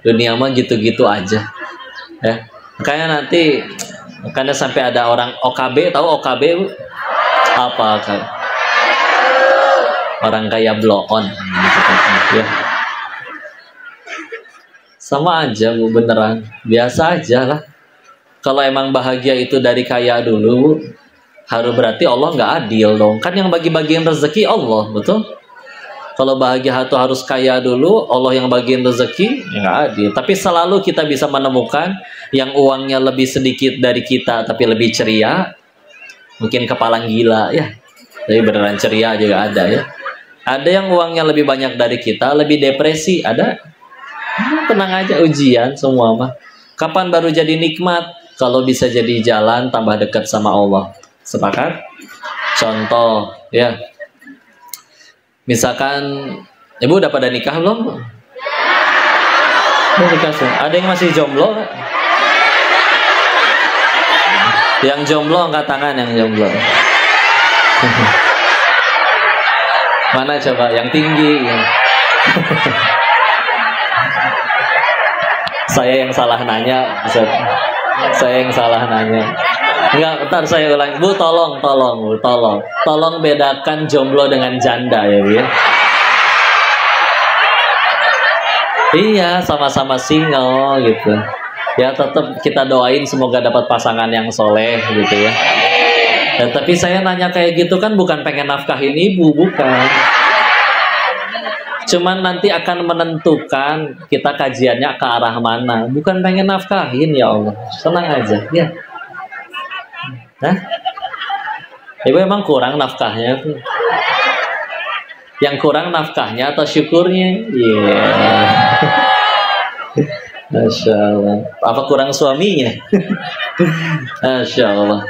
Dunia mah gitu-gitu aja. Ya. Makanya nanti karena sampai ada orang OKB, tahu OKB Bu? Apa kan? Orang kaya blow on. Ya. Sama aja Bu, beneran. Biasa aja lah. Kalau emang bahagia itu dari kaya dulu, harus berarti Allah nggak adil dong. Kan yang bagi-bagiin rezeki Allah, betul? Kalau bahagia itu harus kaya dulu, Allah yang bagiin rezeki, ya nggak adil. Tapi selalu kita bisa menemukan yang uangnya lebih sedikit dari kita, tapi lebih ceria. Mungkin kepalang gila, ya. Tapi beneran ceria juga ada ya. Ada yang uangnya lebih banyak dari kita, lebih depresi, ada. Tenang aja, ujian semua mah. Kapan baru jadi nikmat? Kalau bisa jadi jalan tambah dekat sama Allah. Sepakat? Contoh, ya. Misalkan, ibu udah pada nikah belum? Udah nikah semua. Ada yang masih jomblo? Yang jomblo angkat tangan, yang jomblo. Mana coba? Yang tinggi. Saya yang salah nanya. Saya yang salah nanya. Enggak, bentar saya ulang. Bu, tolong, Bu, tolong. Tolong bedakan jomblo dengan janda ya, Bu ya. Iya, sama-sama single gitu. Ya, tetap kita doain semoga dapat pasangan yang soleh gitu ya. Dan tapi saya nanya kayak gitu kan bukan pengen nafkahin ibu, bukan. Cuman nanti akan menentukan kita kajiannya ke arah mana. Bukan pengen nafkahin, ya Allah. Tenang aja, ya. Hah? Ibu emang kurang nafkahnya tuh. Yang kurang nafkahnya atau syukurnya? Iya. Yeah. Masya Allah. Apa kurang suaminya? Masya Allah.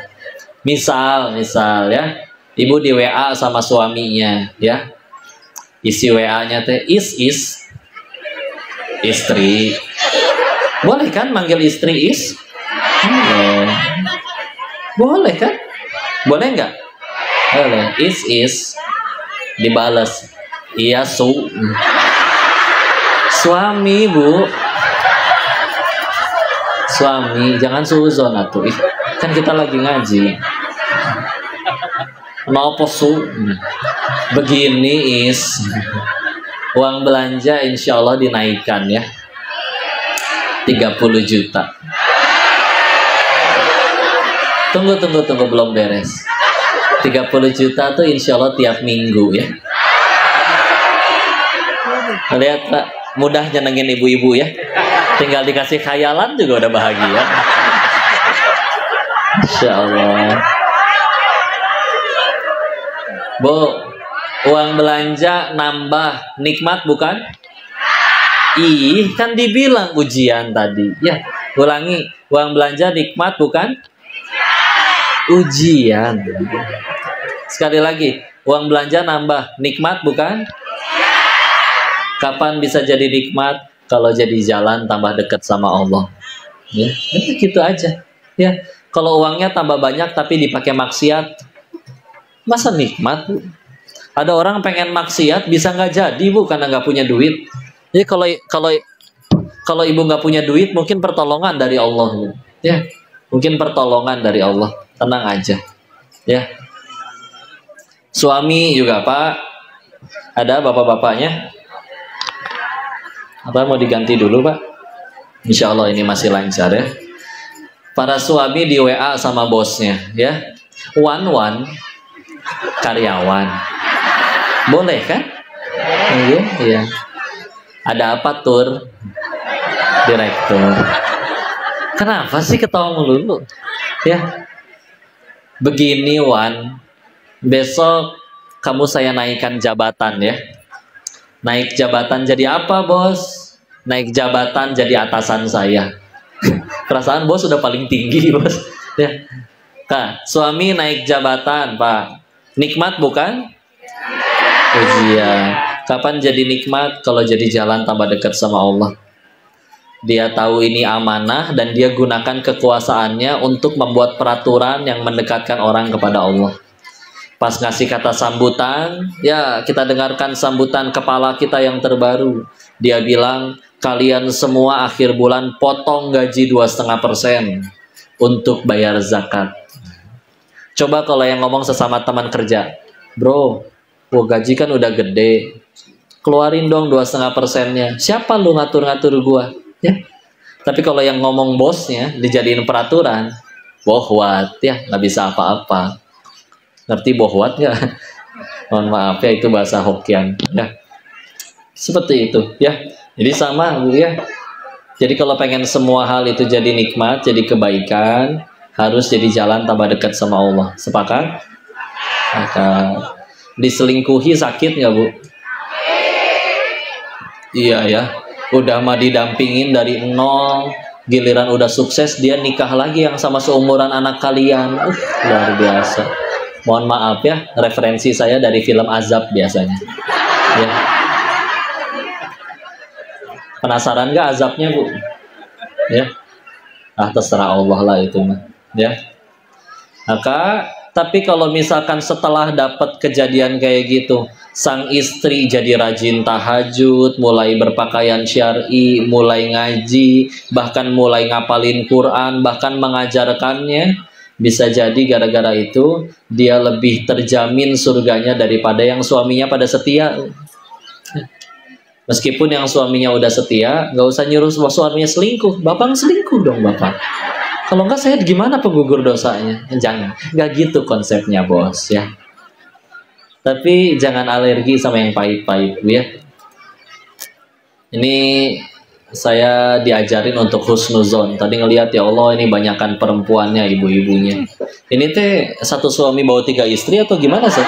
Misal ya, ibu di WA sama suaminya, ya. Isi WA-nya teh istri. Boleh kan manggil istri is? Boleh kan? Boleh nggak? Boleh. Is dibalas. Iya suami Bu. Suami, jangan suzon atuh. Kan kita lagi ngaji. Mau posu. Begini uang belanja insya Allah dinaikkan ya. 30 juta. Tunggu belum beres. 30 juta tuh insya Allah tiap minggu ya. Lihat Pak, mudah nyenengin ibu-ibu ya. Tinggal dikasih khayalan juga udah bahagia. Insya Allah. Bu, uang belanja nambah, nikmat bukan? Ih, kan dibilang ujian tadi. Ya, ulangi, uang belanja nikmat bukan? Ujian. Sekali lagi, uang belanja nambah, nikmat bukan? Kapan bisa jadi nikmat? Kalau jadi jalan tambah dekat sama Allah. Ya, gitu aja. Ya, kalau uangnya tambah banyak tapi dipakai maksiat, masa nikmat Bu? Ada orang pengen maksiat bisa nggak jadi Bu karena nggak punya duit. Jadi kalau ibu nggak punya duit mungkin pertolongan dari Allah Bu. Ya, mungkin pertolongan dari Allah. Tenang aja. Ya. Suami juga Pak. Ada bapak-bapaknya? Apa mau diganti dulu Pak? Insya Allah ini masih lancar ya. Para suami di WA sama bosnya ya. One karyawan. Boleh kan? Iya. Ada apa Tur? Direktur. Kenapa sih ketawa melulu? Ya. Begini Wan, besok kamu saya naikkan jabatan ya. Naik jabatan jadi apa bos? Naik jabatan jadi atasan saya. Perasaan bos sudah paling tinggi bos. Ya. Nah, suami naik jabatan Pak. Nikmat bukan? Ujian. Kapan jadi nikmat? Kalau jadi jalan tambah dekat sama Allah. Dia tahu ini amanah dan dia gunakan kekuasaannya untuk membuat peraturan yang mendekatkan orang kepada Allah. Pas ngasih kata sambutan, ya kita dengarkan sambutan kepala kita yang terbaru. Dia bilang, kalian semua akhir bulan potong gaji 2,5% untuk bayar zakat. Coba kalau yang ngomong sesama teman kerja, bro, gaji kan udah gede, keluarin dong 2,5%-nya. Siapa lu ngatur-ngatur gua? Ya. Tapi kalau yang ngomong bosnya dijadiin peraturan, bohwat, ya nggak bisa apa-apa. Ngerti bohwat nggak? Mohon maaf ya, itu bahasa Hokkien. Ya, seperti itu. Ya, jadi sama, Bu ya. Jadi kalau pengen semua hal itu jadi nikmat, jadi kebaikan, harus jadi jalan tambah dekat sama Allah. Sepakat? Maka diselingkuhi sakit nggak, Bu? Iya ya. Udah mah didampingin dari nol, giliran udah sukses dia nikah lagi yang sama seumuran anak kalian. Luar biasa. Mohon maaf ya, referensi saya dari film Azab biasanya. Ya. Penasaran gak azabnya, Bu? Ya. Terserah Allah lah itu mah. Ya. Maka tapi kalau misalkan setelah dapat kejadian kayak gitu, sang istri jadi rajin tahajud, mulai berpakaian syar'i, mulai ngaji, bahkan mulai ngapalin Quran, bahkan mengajarkannya, bisa jadi gara-gara itu dia lebih terjamin surganya daripada yang suaminya pada setia. Meskipun yang suaminya udah setia, nggak usah nyuruh suaminya selingkuh. Bapak selingkuh dong, Bapak. Kalau enggak saya gimana penggugur dosanya? Jangan, nggak gitu konsepnya, bos ya. Tapi jangan alergi sama yang pahit-pahit, Bu ya. Ini saya diajarin untuk husnuzon. Tadi ngelihat, ya Allah, ini banyakan perempuannya, ibu-ibunya. Ini teh satu suami bawa 3 istri atau gimana sih?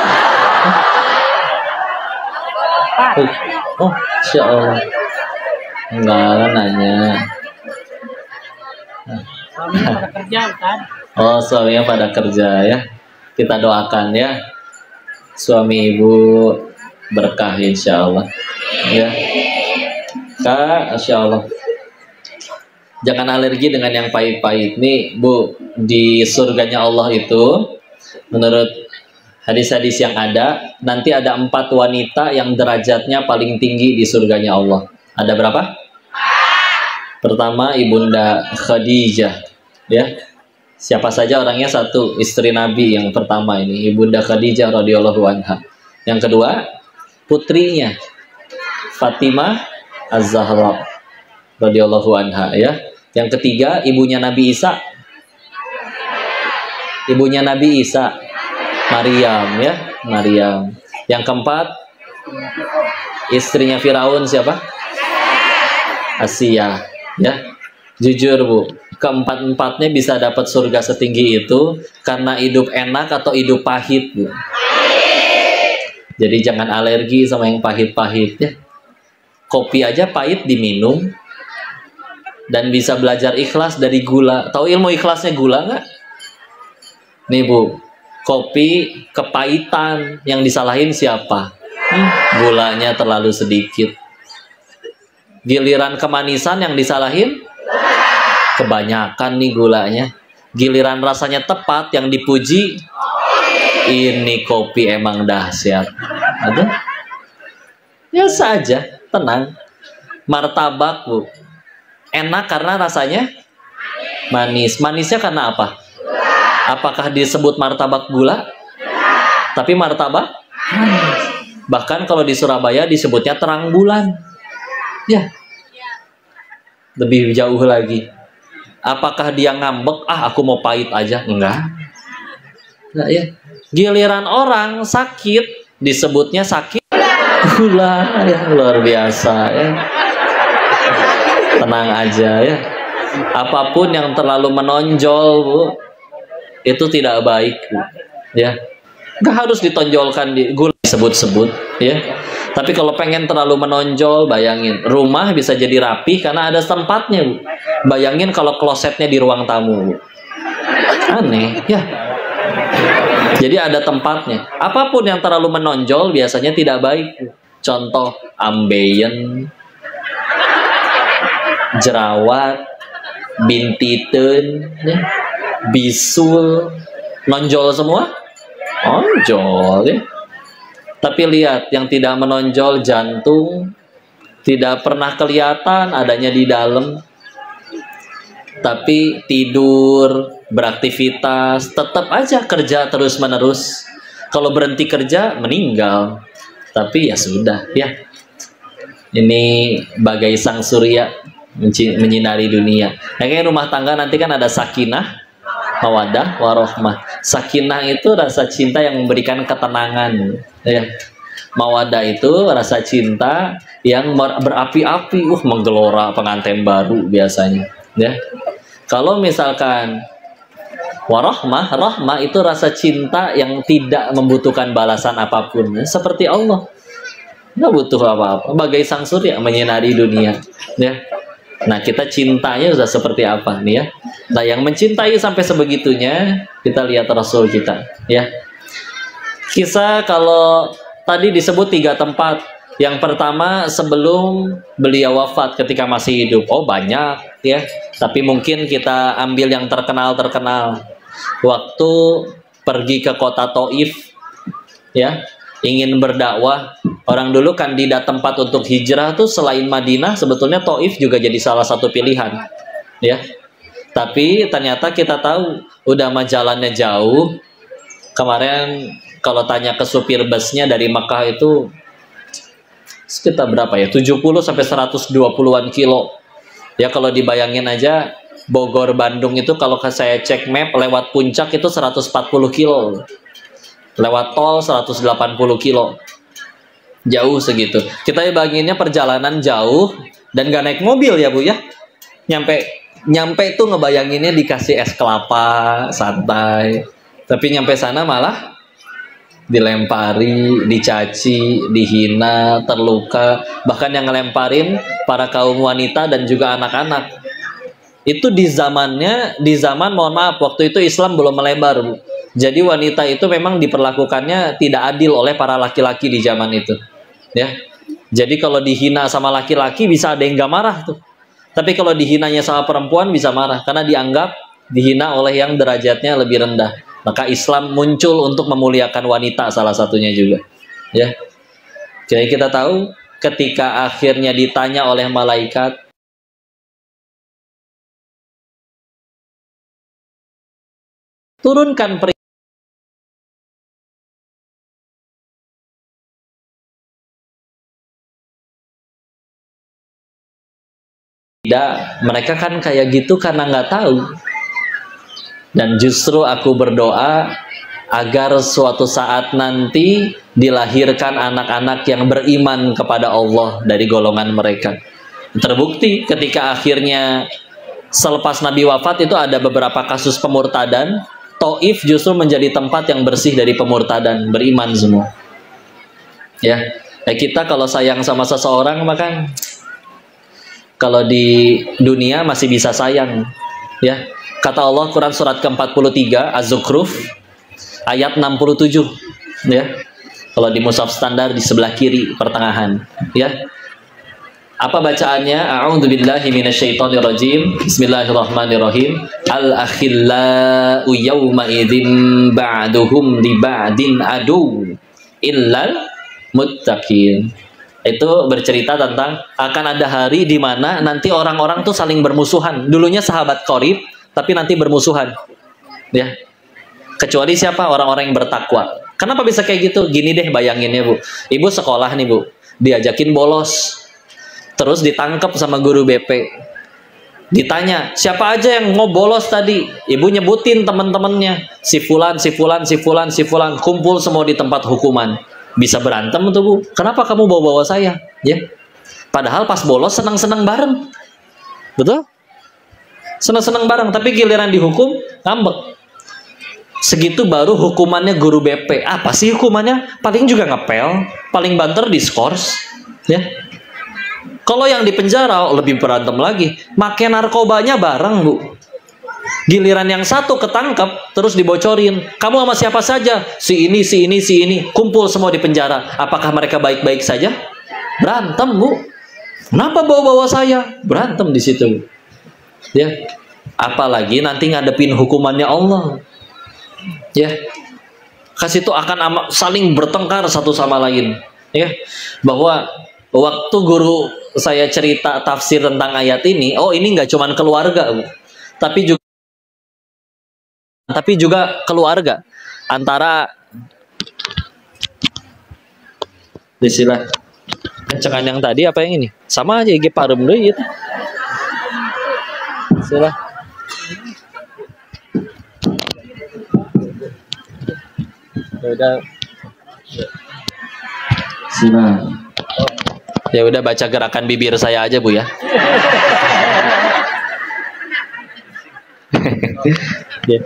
Oh, Insya Allah. Enggak, nanya. Suaminya pada kerja, kan? Oh, suaminya pada kerja ya. Kita doakan ya. Suami ibu berkah insya Allah. Ya. Kak, insya Allah. Jangan alergi dengan yang pahit-pahit. Nih, Bu, di surganya Allah itu, menurut hadis-hadis yang ada, nanti ada 4 wanita yang derajatnya paling tinggi di surganya Allah. Ada berapa? Pertama, Ibunda Khadijah, ya. Siapa saja orangnya? 1, istri Nabi yang pertama ini, Ibunda Khadijah radhiyallahu anha. Yang kedua, putrinya Fatimah Az-Zahra radhiyallahu anha, ya. Yang ketiga, ibunya Nabi Isa. Ibunya Nabi Isa, Maryam, ya, Maryam. Yang keempat, istrinya Firaun siapa? Asia. Ya, jujur Bu, keempat-empatnya bisa dapat surga setinggi itu karena hidup enak atau hidup pahit, Bu. Jadi jangan alergi sama yang pahit-pahit ya. Kopi aja pahit diminum dan bisa belajar ikhlas dari gula. Tahu ilmu ikhlasnya gula nggak? Nih Bu, kopi kepahitan, yang disalahin siapa? Gulanya terlalu sedikit. Giliran kemanisan yang disalahin kebanyakan nih gulanya. Giliran rasanya tepat yang dipuji, ini kopi emang dahsyat. Aduh. Biasa aja, tenang. Martabak, Bu, enak karena rasanya manis. Manisnya karena apa? Apakah disebut martabak gula? Tapi martabak manis. Bahkan kalau di Surabaya disebutnya terang bulan. Ya, lebih jauh lagi. Apakah dia ngambek? Aku mau pahit aja. Enggak ya. Giliran orang sakit disebutnya sakit gula. Ya, luar biasa ya. Tenang aja ya. Apapun yang terlalu menonjol, Bu, itu tidak baik, Bu. Ya, nggak harus ditonjolkan di gula disebut-sebut ya. Tapi kalau pengen terlalu menonjol, bayangin rumah bisa jadi rapi karena ada tempatnya, Bu. Bayangin kalau klosetnya di ruang tamu, Bu. Aneh ya. Jadi ada tempatnya. Apapun yang terlalu menonjol biasanya tidak baik, Bu. Contoh ambeien, jerawat, bintiteun, ya. Bisul, nonjol semua, nonjol ya. Tapi lihat yang tidak menonjol, jantung, tidak pernah kelihatan adanya di dalam, tapi tidur, beraktivitas, tetap aja kerja terus-menerus. Kalau berhenti kerja, meninggal. Tapi ya sudah, ya. Ini bagai sang surya menyinari dunia. Kayak rumah tangga nanti kan ada sakinah, mawaddah, warohmah. Sakinah itu rasa cinta yang memberikan ketenangan, ya. Mawaddah itu rasa cinta yang berapi-api, menggelora pengantin baru biasanya, ya. Kalau misalkan warohmah, rahmah itu rasa cinta yang tidak membutuhkan balasan apapun, ya. Seperti Allah, nggak butuh apa-apa, bagai sang surya menyinari dunia, ya. Nah, kita cintanya sudah seperti apa nih, ya. Nah, yang mencintai sampai sebegitunya, kita lihat Rasul kita, ya. Kisah kalau tadi disebut 3 tempat. Yang pertama sebelum beliau wafat ketika masih hidup. Oh, banyak, ya. Tapi mungkin kita ambil yang terkenal-terkenal. Waktu pergi ke kota Taif, ya, ingin berdakwah. Orang dulu kandidat tempat untuk hijrah tuh selain Madinah, sebetulnya Taif juga jadi salah satu pilihan, ya. Tapi ternyata kita tahu udah mah jalannya jauh. Kemarin kalau tanya ke supir busnya dari Mekah itu sekitar berapa ya? 70 sampai 120-an kilo. Ya, kalau dibayangin aja Bogor Bandung itu kalau saya cek map lewat puncak itu 140 kilo. Lewat tol 180 kilo. Jauh segitu. Kita bayanginnya perjalanan jauh dan gak naik mobil ya, Bu, ya. Nyampe itu ngebayanginnya dikasih es kelapa, santai. Tapi nyampe sana malah dilempari, dicaci, dihina, terluka. Bahkan yang ngelemparin para kaum wanita dan juga anak-anak. Itu di zaman mohon maaf, waktu itu Islam belum melebar, Bu. Jadi wanita itu memang diperlakukannya tidak adil oleh para laki-laki di zaman itu, ya. Jadi kalau dihina sama laki-laki bisa ada yang gak marah tuh. Tapi kalau dihinanya sama perempuan bisa marah karena dianggap dihina oleh yang derajatnya lebih rendah. Maka Islam muncul untuk memuliakan wanita salah satunya juga, ya. Jadi kita tahu ketika akhirnya ditanya oleh malaikat, turunkan perintah. Tidak, mereka kan kayak gitu karena nggak tahu. Dan justru aku berdoa agar suatu saat nanti dilahirkan anak-anak yang beriman kepada Allah dari golongan mereka. Terbukti ketika akhirnya selepas Nabi wafat itu ada beberapa kasus pemurtadan. Taif justru menjadi tempat yang bersih dari pemurtadan, beriman semua. Ya, kita kalau sayang sama seseorang maka kalau di dunia masih bisa sayang, ya. Kata Allah Quran surat ke-43 Az-Zukhruf ayat 67, ya. Kalau di mushaf standar di sebelah kiri pertengahan, ya. Apa bacaannya? A'udzubillahi minasyaitonirrajim. Bismillahirrahmanirrahim. Al-akhillau yawma idzin ba'duhum li ba'din adu illal muttaqin. Itu bercerita tentang akan ada hari di mana nanti orang-orang tuh saling bermusuhan. Dulunya sahabat qarib, tapi nanti bermusuhan, ya. Kecuali siapa? Orang-orang yang bertakwa. Kenapa bisa kayak gitu? Gini deh bayanginnya, Bu. Ibu sekolah nih, Bu. Diajakin bolos. Terus ditangkap sama guru BP. Ditanya, siapa aja yang mau bolos tadi? Ibu nyebutin teman-temannya. Si fulan, si fulan, si fulan, si fulan. Kumpul semua di tempat hukuman. Bisa berantem tuh, Bu. Kenapa kamu bawa-bawa saya? Ya. Padahal pas bolos senang-senang bareng. Betul? Senang-senang bareng, tapi giliran dihukum ngambek. Segitu baru hukumannya guru BP. Apa sih hukumannya? Paling juga ngepel, paling banter diskors, ya. Kalau yang di penjara lebih berantem lagi, make narkobanya bareng, Bu. Giliran yang satu ketangkep, terus dibocorin. Kamu sama siapa saja? Si ini, si ini, si ini. Kumpul semua di penjara. Apakah mereka baik-baik saja? Berantem, Bu. Kenapa bawa-bawa saya? Berantem di situ, Bu. Ya, apalagi nanti ngadepin hukumannya Allah, ya. Kasih itu akan saling bertengkar satu sama lain, ya. Bahwa waktu guru saya cerita tafsir tentang ayat ini, oh ini nggak cuman keluarga, Bu, tapi juga keluarga antara istilah kencengan yang tadi apa yang ini sama aja gitu parem deh gitu. Istilah udah silah. Ya udah baca gerakan bibir saya aja Bu ya. Ya.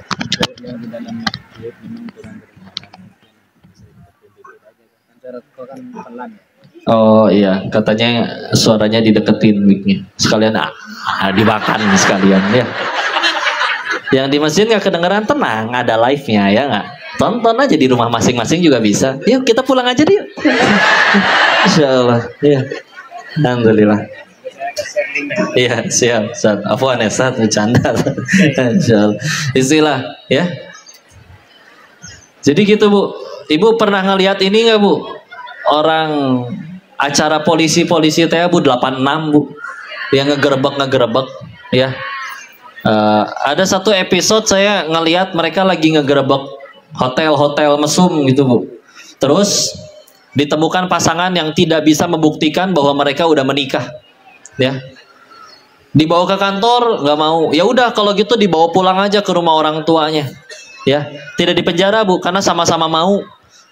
Oh iya, katanya suaranya dideketin mic-nya. Sekalian dimakan sekalian ya. Yang di masjid nggak kedengeran, tenang, ada live-nya ya nggak? Tonton aja di rumah masing-masing juga bisa. Yuk kita pulang aja yuk. Insya Allah. Ya. Alhamdulillah. Iya siap. Saat afwan ya saat bercanda. Insya Allah. Istilah ya. Jadi gitu Bu. Ibu pernah ngelihat ini nggak Bu? Orang acara polisi teh Bu 86 Bu. Yang ngegerebek ya. Ada satu episode saya ngelihat mereka lagi ngegerebek hotel mesum gitu Bu. Terus ditemukan pasangan yang tidak bisa membuktikan bahwa mereka udah menikah, ya. Dibawa ke kantor nggak mau. Ya udah kalau gitu dibawa pulang aja ke rumah orang tuanya, ya. Tidak dipenjara Bu, karena sama-sama mau.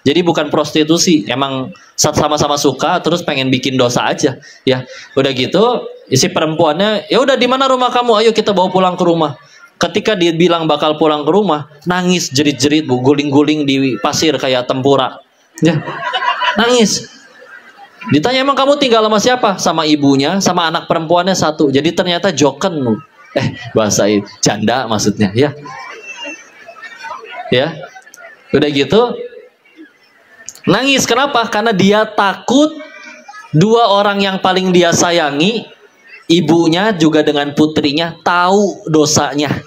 Jadi bukan prostitusi, emang sama-sama suka terus pengen bikin dosa aja, ya. Udah gitu, isi perempuannya, ya udah di mana rumah kamu? Ayo kita bawa pulang ke rumah. Ketika dia bilang bakal pulang ke rumah, nangis jerit-jerit Bu, guling-guling di pasir kayak tempura, ya. Nangis. Ditanya emang kamu tinggal sama siapa? Sama ibunya, sama anak perempuannya satu. Jadi ternyata joken Bu. Bahasa janda maksudnya, ya. Ya. Udah gitu nangis, kenapa? Karena dia takut dua orang yang paling dia sayangi, ibunya juga dengan putrinya, tahu dosanya.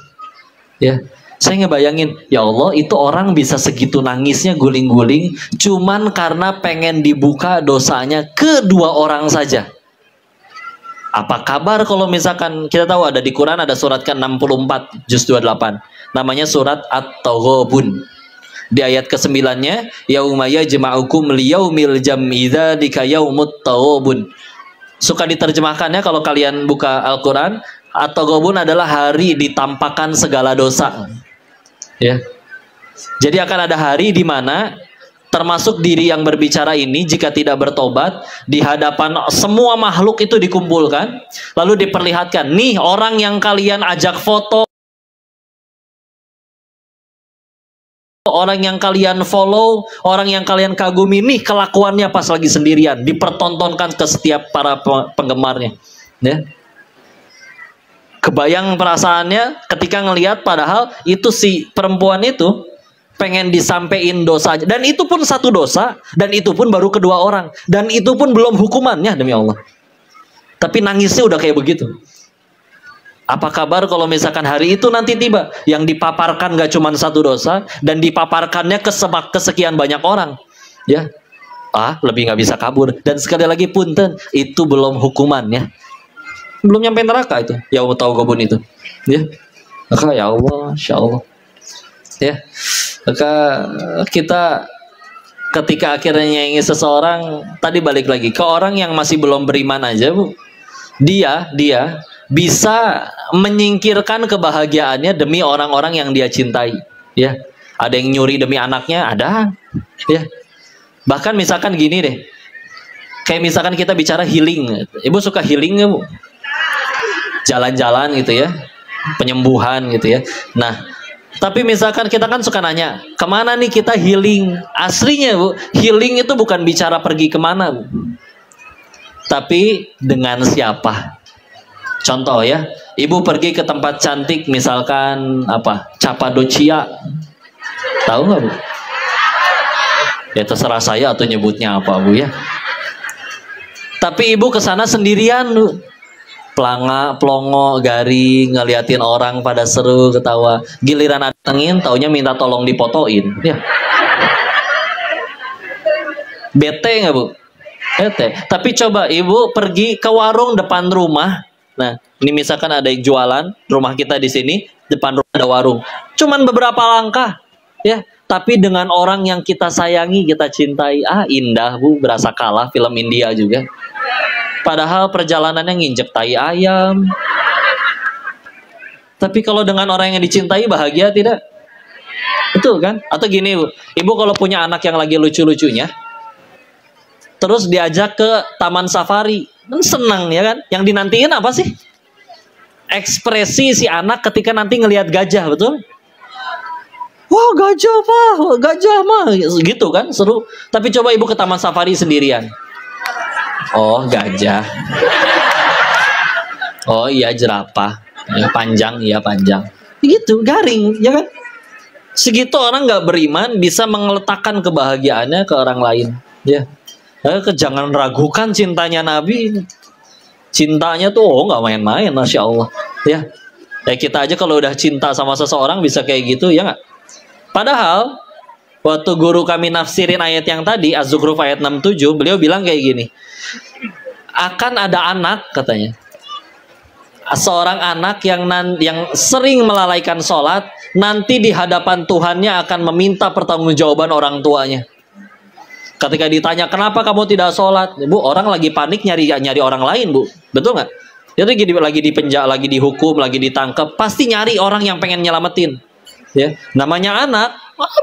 Ya, saya ngebayangin, ya Allah itu orang bisa segitu nangisnya guling-guling, cuman karena pengen dibuka dosanya kedua orang saja. Apa kabar kalau misalkan kita tahu ada di Quran ada surat ke-64 juz 28, namanya surat At-Taghabun. Di ayat ke-9-nya, yauma yajma'ukum liyaumil jam'i dzalika yaumut taghabun. Suka diterjemahkannya kalau kalian buka Al-Qur'an, At-Taghabun adalah hari ditampakkan segala dosa. Ya. Jadi akan ada hari di mana termasuk diri yang berbicara ini jika tidak bertobat di hadapan semua makhluk itu dikumpulkan, lalu diperlihatkan, nih orang yang kalian ajak foto, orang yang kalian follow, orang yang kalian kagumi, nih kelakuannya pas lagi sendirian, dipertontonkan ke setiap para penggemarnya, ya. Kebayang perasaannya ketika ngelihat padahal itu si perempuan itu pengen disampein dosa aja, dan itu pun satu dosa, dan itu pun baru kedua orang, dan itu pun belum hukumannya demi Allah, tapi nangisnya udah kayak begitu. Apa kabar kalau misalkan hari itu nanti tiba, yang dipaparkan gak cuma satu dosa, dan dipaparkannya ke kesekian banyak orang, ya. Lebih nggak bisa kabur. Dan sekali lagi punten, itu belum hukumannya, belum nyampe neraka itu, ya Allah tahu kebun itu, ya. Maka ya Allah, insya Allah, ya. Maka kita ketika akhirnya nyanyi seseorang, tadi balik lagi ke orang yang masih belum beriman aja Bu, dia bisa menyingkirkan kebahagiaannya demi orang-orang yang dia cintai, ya. Ada yang nyuri demi anaknya, ada, ya. Bahkan misalkan gini deh, kayak misalkan kita bicara healing, Ibu suka healing nggak Bu? Jalan-jalan gitu ya, penyembuhan gitu ya. Nah, tapi misalkan kita kan suka nanya, kemana nih kita healing? Aslinya Bu, healing itu bukan bicara pergi kemana Bu, tapi dengan siapa. Contoh ya, Ibu pergi ke tempat cantik, misalkan apa, Cappadocia, tahu nggak Bu? Ya terserah saya atau nyebutnya apa Bu ya. Tapi Ibu kesana sendirian Bu, pelongo, garing, ngeliatin orang pada seru, ketawa. Giliran datengin, taunya minta tolong dipotoin, ya. Bete nggak Bu? Tapi coba ibu pergi ke warung depan rumah. Nah, ini misalkan ada yang jualan, rumah kita di sini, depan rumah ada warung. Cuman beberapa langkah, ya. Tapi dengan orang yang kita sayangi, kita cintai, indah bu, berasa kalah film India juga. Padahal perjalanannya nginjek tai ayam. Tapi kalau dengan orang yang dicintai bahagia tidak? Betul kan? Atau gini bu, ibu kalau punya anak yang lagi lucu-lucunya, terus diajak ke taman safari, kan senang ya kan? Yang dinantiin apa sih? Ekspresi si anak ketika nanti ngelihat gajah, betul? Wah gajah pak, gajah mah, gitu kan? Seru. Tapi coba ibu ke taman safari sendirian. Oh gajah. Oh iya jerapah. Ya, panjang, iya panjang. Gitu, garing, ya kan? Segitu orang nggak beriman bisa mengeletakkan kebahagiaannya ke orang lain, ya. Jangan ragukan cintanya Nabi. Cintanya tuh nggak main-main, masya Allah. Ya, kita aja kalau udah cinta sama seseorang bisa kayak gitu, ya nggak? Padahal waktu guru kami nafsirin ayat yang tadi, Az-Zukhruf ayat 67, beliau bilang kayak gini. Akan ada anak katanya. Seorang anak yang sering melalaikan sholat, nanti di hadapan Tuhannya akan meminta pertanggungjawaban orang tuanya. Ketika ditanya, kenapa kamu tidak sholat? Bu, orang lagi panik nyari orang lain, bu. Betul nggak? Jadi lagi dipenjara, lagi dihukum, lagi ditangkap, pasti nyari orang yang pengen nyelamatin. Ya, namanya anak,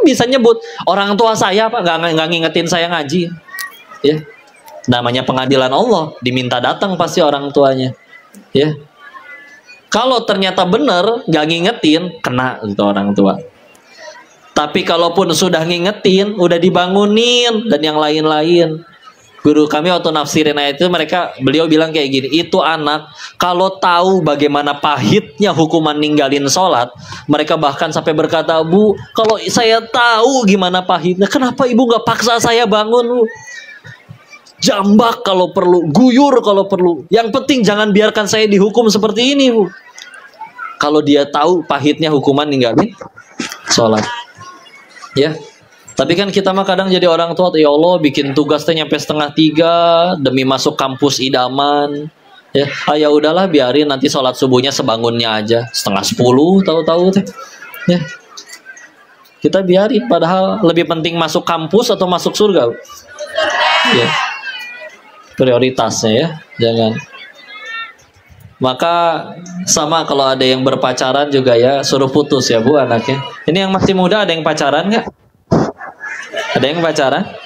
bisa nyebut orang tua saya, pak, nggak ngingetin saya ngaji. Ya, namanya pengadilan Allah, diminta datang pasti orang tuanya. Ya, kalau ternyata benar nggak ngingetin, kena gitu orang tua. Tapi kalaupun sudah ngingetin, udah dibangunin dan yang lain-lain. Guru kami waktu nafsirin ayat itu, beliau bilang kayak gini, itu anak kalau tahu bagaimana pahitnya hukuman ninggalin sholat, mereka bahkan sampai berkata, bu, kalau saya tahu gimana pahitnya, kenapa ibu nggak paksa saya bangun, bu? Jambak kalau perlu, guyur kalau perlu. Yang penting jangan biarkan saya dihukum seperti ini, bu. Kalau dia tahu pahitnya hukuman ninggalin sholat. Ya, tapi kan kita mah kadang jadi orang tua, ya Allah bikin tugasnya nyampe 2:30 demi masuk kampus idaman. Ya, ya udahlah biarin nanti sholat subuhnya sebangunnya aja 9:30 tahu-tahu teh. Ya, kita biarin. Padahal lebih penting masuk kampus atau masuk surga. Ya, prioritasnya ya, jangan. Maka sama kalau ada yang berpacaran juga ya suruh putus ya bu anaknya. Ini yang masih muda ada yang pacaran nggak? Ada yang pacaran?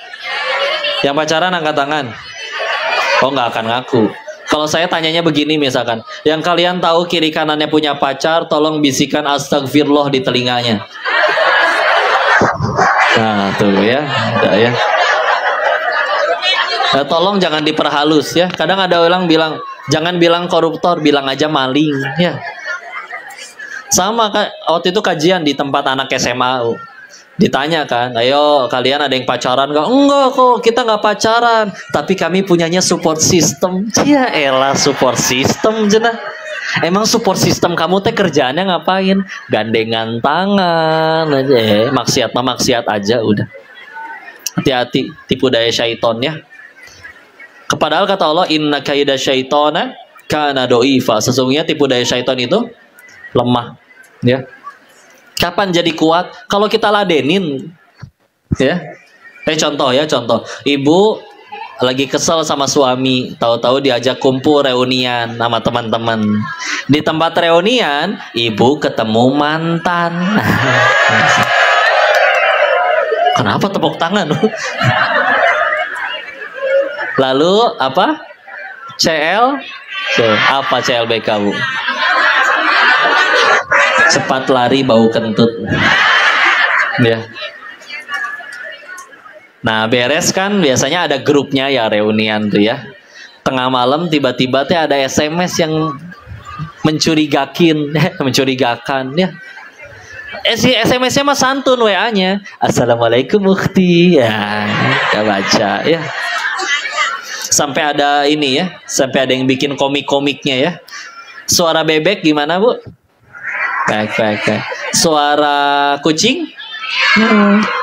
Yang pacaran angkat tangan. Oh nggak akan ngaku. Kalau saya tanyanya begini misalkan, yang kalian tahu kiri kanannya punya pacar, tolong bisikan astagfirullah di telinganya. Nah tuh ya, ada ya. Nah, tolong jangan diperhalus ya. Kadang ada orang bilang, jangan bilang koruptor, bilang aja maling ya. Sama waktu itu kajian di tempat anak SMA. Ditanya kan, ayo kalian ada yang pacaran nggak? Enggak kok, kita nggak pacaran. Tapi kami punyanya support system. Ya elah support system jenah. Emang support system kamu teh kerjaannya ngapain? Gandengan tangan aja. Maksiat mah maksiat aja udah. Hati-hati tipu daya syaiton ya. Padahal kata Allah, inna kaida syaitona kana do'ifa. Sesungguhnya tipu daya syaitan itu lemah. Ya. Kapan jadi kuat? Kalau kita ladenin. Ya. Contoh. Ibu lagi kesel sama suami, tahu-tahu diajak kumpul reunian sama teman-teman. Di tempat reunian, ibu ketemu mantan. Kenapa tepuk tangan? Lalu apa? Apa CLBK bu? Cepat lari bau kentut. Ya. Nah beres kan biasanya ada grupnya ya reunian tuh ya. Tengah malam tiba-tiba teh ada SMS yang mencurigakan ya. Si SMS-nya mah santun, WA-nya Assalamualaikum ukhti. Ya, kita baca ya. Sampai ada ini ya, sampai ada yang bikin komik-komiknya ya. Suara bebek gimana bu? Kayak. Suara kucing?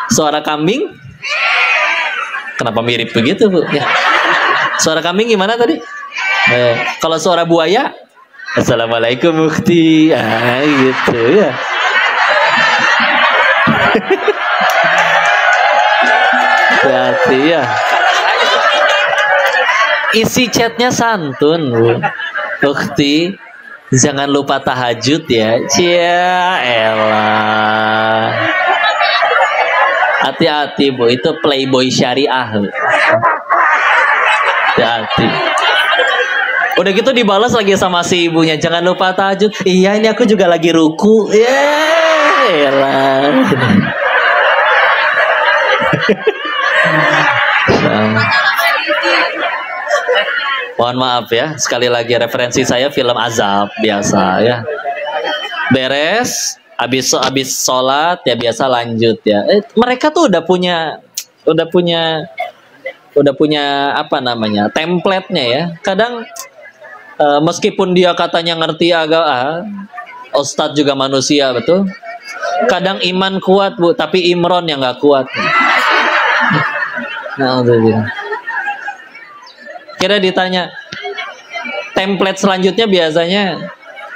Suara kambing? Kenapa mirip begitu bu? Ya. Suara kambing gimana tadi? Kalau suara buaya, Assalamualaikum Mukti. Gitu ya. Hati ya. Isi chatnya santun, Bu. Mukti, jangan lupa tahajud ya. Cia elah. Hati-hati, Bu, itu playboy syariah. Hati-hati. Udah gitu dibalas lagi sama si ibunya, jangan lupa tahajud. Iya, ini aku juga lagi ruku. Elah. Mohon maaf ya, sekali lagi referensi saya film azab biasa ya. Beres, habis sholat ya biasa lanjut ya. Mereka tuh udah punya apa namanya template-nya ya. Kadang meskipun dia katanya ngerti agama, Ustadz juga manusia betul. Kadang iman kuat, Bu, tapi Imron yang nggak kuat. Nah, kira ditanya template selanjutnya biasanya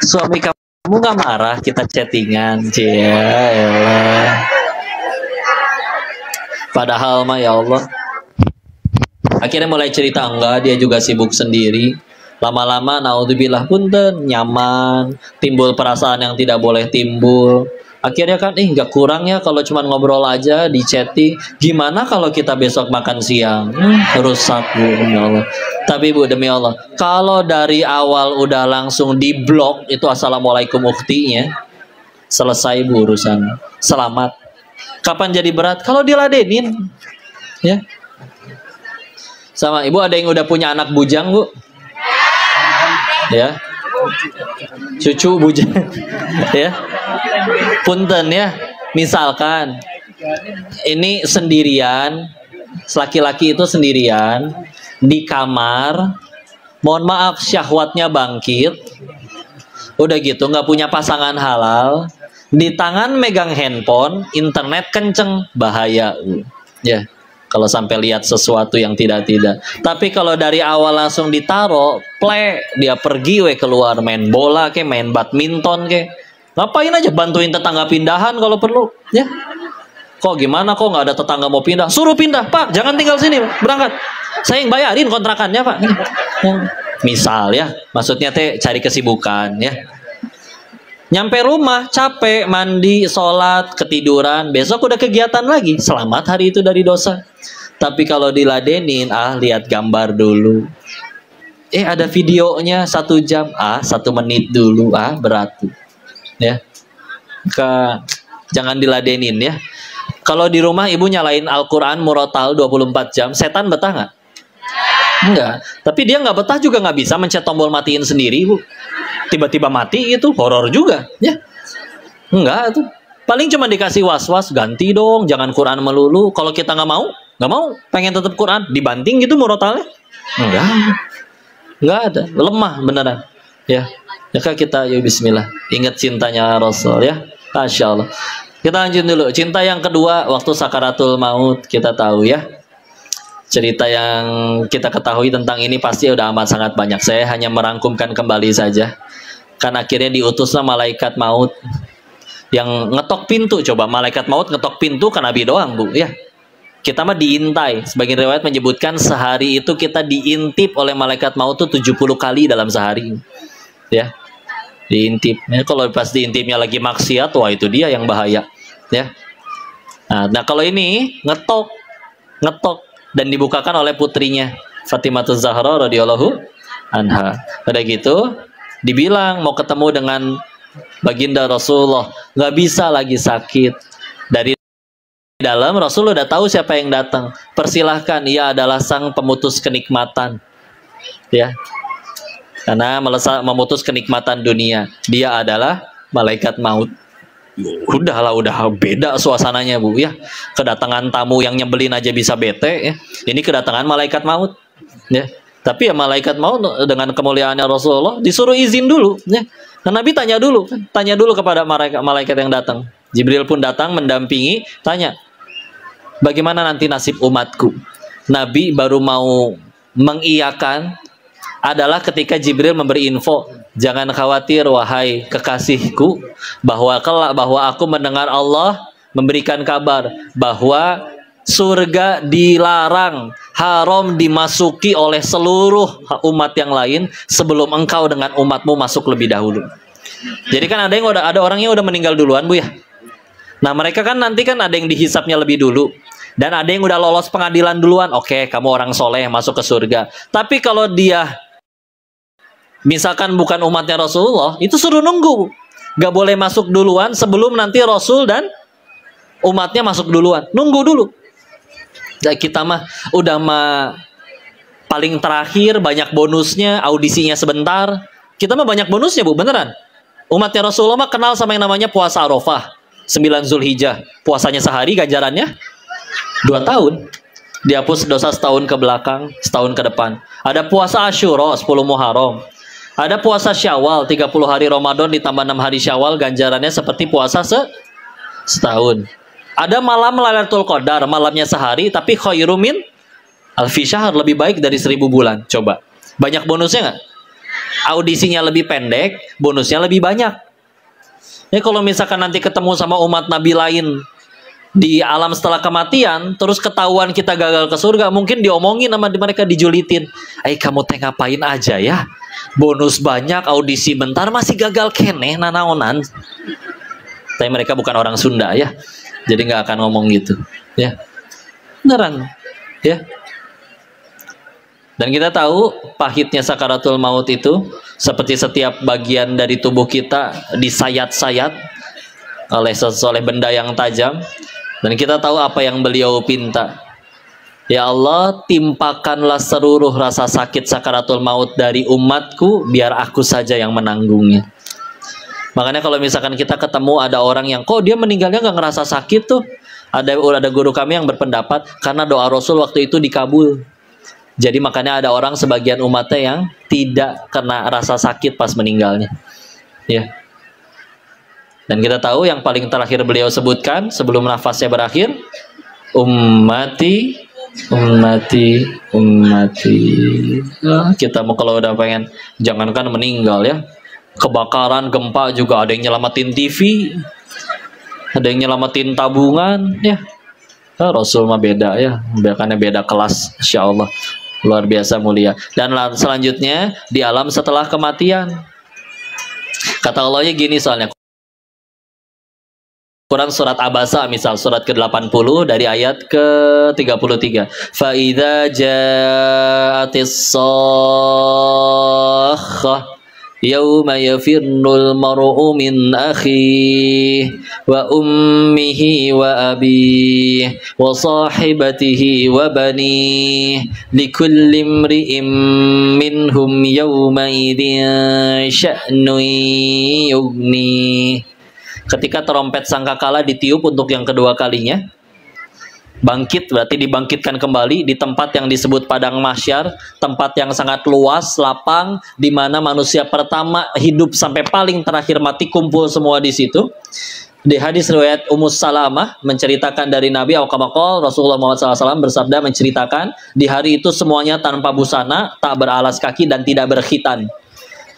suami kamu nggak marah kita chattingan, elah. Padahal mah ya Allah. Akhirnya mulai cerita enggak, dia juga sibuk sendiri. Lama-lama naudzubillah punten nyaman, timbul perasaan yang tidak boleh timbul. Akhirnya kan nggak kurang ya kalau cuma ngobrol aja di chatting. Gimana kalau kita besok makan siang? Rusak, Bu, demi Allah. Tapi Bu, demi Allah, kalau dari awal udah langsung di blok itu Assalamualaikum Uktinya, selesai, Bu, urusan. Selamat. Kapan jadi berat? Kalau diladenin ya. Sama Ibu ada yang udah punya anak bujang, Bu? Ya. Cucu bujang. Ya. Punten ya. Misalkan ini sendirian, laki-laki itu sendirian di kamar, mohon maaf syahwatnya bangkit. Udah gitu nggak punya pasangan halal, di tangan megang handphone, internet kenceng, bahaya. Ya. Kalau sampai lihat sesuatu yang tidak-tidak. Tapi kalau dari awal langsung ditaro, play, dia pergi keluar main bola ke, main badminton ke. Ngapain aja bantuin tetangga pindahan kalau perlu, ya. Kok gimana kok nggak ada tetangga mau pindah? Suruh pindah, Pak. Jangan tinggal sini, berangkat. Saya yang bayarin kontrakannya, Pak. Misal ya, maksudnya cari kesibukan ya. Nyampe rumah capek, mandi, sholat, ketiduran, besok udah kegiatan lagi. Selamat hari itu dari dosa. Tapi kalau diladenin, lihat gambar dulu. Ada videonya 1 jam, 1 menit dulu, berat tuh. Ya, jangan diladenin ya. Kalau di rumah ibu nyalain Al-Quran murotal 24 jam, setan betah nggak? Enggak. Tapi dia nggak betah juga nggak bisa mencet tombol matiin sendiri, Bu. Tiba-tiba mati itu horor juga ya. Enggak tuh, paling cuma dikasih was-was, ganti dong, jangan Quran melulu. Kalau kita nggak mau pengen tetap Quran, dibanting gitu murotalnya. Enggak ada, lemah beneran ya. Maka kita yuk bismillah, ingat cintanya Rasul ya. Masya Allah. Kita lanjut dulu. Cinta yang kedua waktu sakaratul maut, kita tahu ya. Cerita yang kita ketahui tentang ini pasti udah amat sangat banyak. Saya hanya merangkumkan kembali saja. Kan akhirnya diutuslah malaikat maut yang ngetok pintu. Coba malaikat maut ngetok pintu kan Nabi doang, Bu ya. Kita mah diintai. Sebagian riwayat menyebutkan sehari itu kita diintip oleh malaikat maut tuh 70 kali dalam sehari. Ya. Diintip. Ya, kalau pas diintipnya lagi maksiat, wah itu dia yang bahaya. Ya. Nah kalau ini ngetok dan dibukakan oleh putrinya Fatimah Zahra radhiyallahu anha. Pada gitu dibilang mau ketemu dengan baginda Rasulullah, nggak bisa lagi sakit. Dari dalam Rasul udah tahu siapa yang datang. Persilahkan, ia adalah sang pemutus kenikmatan. Ya. Karena memutus kenikmatan dunia. Dia adalah malaikat maut. Udah beda suasananya, Bu ya. Kedatangan tamu yang nyebelin aja bisa bete ya. Ini kedatangan malaikat maut ya. Tapi ya malaikat maut dengan kemuliaannya Rasulullah disuruh izin dulu ya. Dan Nabi tanya dulu kepada malaikat yang datang. Jibril pun datang mendampingi, tanya, bagaimana nanti nasib umatku? Nabi baru mau mengiyakan adalah ketika Jibril memberi info, jangan khawatir wahai kekasihku, bahwa aku mendengar Allah memberikan kabar bahwa surga dilarang, haram dimasuki oleh seluruh umat yang lain sebelum engkau dengan umatmu masuk lebih dahulu. Jadi kan ada orang yang udah meninggal duluan, Bu ya. Nah, mereka kan nanti kan ada yang dihisapnya lebih dulu. Dan ada yang udah lolos pengadilan duluan. Oke, kamu orang soleh masuk ke surga. Tapi kalau dia misalkan bukan umatnya Rasulullah, itu suruh nunggu. Gak boleh masuk duluan sebelum nanti Rasul dan umatnya masuk duluan. Nunggu dulu. Nah, kita mah udah paling terakhir, banyak bonusnya, audisinya sebentar. Kita mah banyak bonusnya, Bu, beneran. Umatnya Rasulullah mah kenal sama yang namanya puasa Arafah, 9 Zulhijjah. Puasanya sehari, ganjarannya 2 tahun. Dihapus dosa setahun ke belakang, setahun ke depan. Ada puasa Asyura, 10 Muharram. Ada puasa Syawal, 30 hari Ramadan ditambah 6 hari Syawal, ganjarannya seperti puasa setahun. Ada malam Lailatul Qadar, malamnya sehari, tapi khairum min alfi syahr, lebih baik dari 1000 bulan. Coba. Banyak bonusnya nggak? Audisinya lebih pendek, bonusnya lebih banyak. Ya, kalau misalkan nanti ketemu sama umat Nabi lain di alam setelah kematian, terus ketahuan kita gagal ke surga, mungkin diomongin sama mereka, dijulitin. Kamu teh ngapain aja ya? Bonus banyak, audisi bentar, masih gagal keneh nanaonan. Tapi mereka bukan orang Sunda ya, jadi nggak akan ngomong gitu ya. Beneran ya. Dan kita tahu pahitnya sakaratul maut itu seperti setiap bagian dari tubuh kita disayat-sayat oleh benda yang tajam. Dan kita tahu apa yang beliau pinta. Ya Allah, timpakanlah seluruh rasa sakit sakaratul maut dari umatku, biar aku saja yang menanggungnya. Makanya kalau misalkan kita ketemu ada orang yang kok dia meninggalnya nggak ngerasa sakit tuh, ada guru kami yang berpendapat karena doa Rasul waktu itu dikabul. Jadi makanya ada orang sebagian umatnya yang tidak kena rasa sakit pas meninggalnya. Ya. Dan kita tahu yang paling terakhir beliau sebutkan sebelum nafasnya berakhir, ummati, ummati, ummati. Nah, kita mau kalau udah pengen, jangankan meninggal ya, kebakaran, gempa juga ada yang nyelamatin TV, ada yang nyelamatin tabungan ya. Rasul mah beda ya, bahkan beda kelas, insya Allah. Luar biasa mulia. Dan selanjutnya di alam setelah kematian. Kata Allahnya gini soalnya. Quran surat Abasa misal surat ke-80 dari ayat ke-33. Fa idza ja'atis sakhah yauma yafirnul mar'u min akhihi wa ummihi wa abihi wa sahibatihi wa banihi likulli imri'in minhum yawma idzin sya'nun yughni. Ketika trompet sangkakala ditiup untuk yang kedua kalinya, bangkit berarti dibangkitkan kembali di tempat yang disebut padang mahsyar, tempat yang sangat luas, lapang, di mana manusia pertama hidup sampai paling terakhir mati kumpul semua di situ. Di hadis riwayat Ummu Salamah menceritakan dari Nabi Rasulullah Muhammad SAW bersabda, menceritakan di hari itu semuanya tanpa busana, tak beralas kaki dan tidak berkhitan.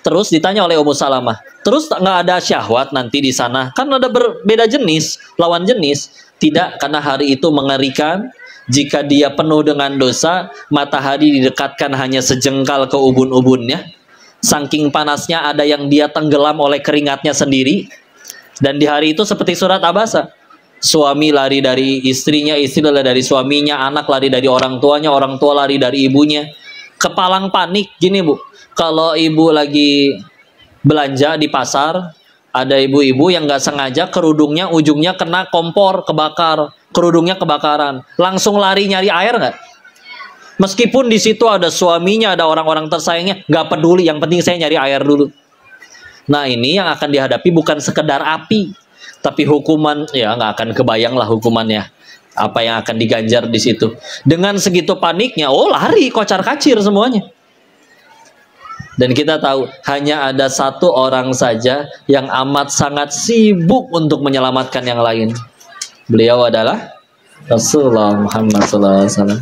Terus ditanya oleh Ummu Salamah, terus nggak ada syahwat nanti di sana? Kan ada berbeda jenis, lawan jenis. Tidak, karena hari itu mengerikan. Jika dia penuh dengan dosa, matahari didekatkan hanya sejengkal ke ubun-ubunnya. Saking panasnya ada yang dia tenggelam oleh keringatnya sendiri. Dan di hari itu seperti surat Abasa. Suami lari dari istrinya, istri lari dari suaminya, anak lari dari orang tuanya, orang tua lari dari ibunya. Kepalang panik, gini Bu. Kalau ibu lagi belanja di pasar, ada ibu-ibu yang nggak sengaja kerudungnya ujungnya kena kompor, kebakar, kerudungnya kebakaran, langsung lari nyari air nggak? Meskipun di situ ada suaminya, ada orang-orang tersayangnya, nggak peduli, yang penting saya nyari air dulu. Nah ini yang akan dihadapi bukan sekedar api, tapi hukuman, ya nggak akan kebayang lah hukumannya. Apa yang akan diganjar di situ. Dengan segitu paniknya, oh lari, kocar-kacir semuanya. Dan kita tahu hanya ada satu orang saja yang amat sangat sibuk untuk menyelamatkan yang lain. Beliau adalah Rasulullah Muhammad SAW.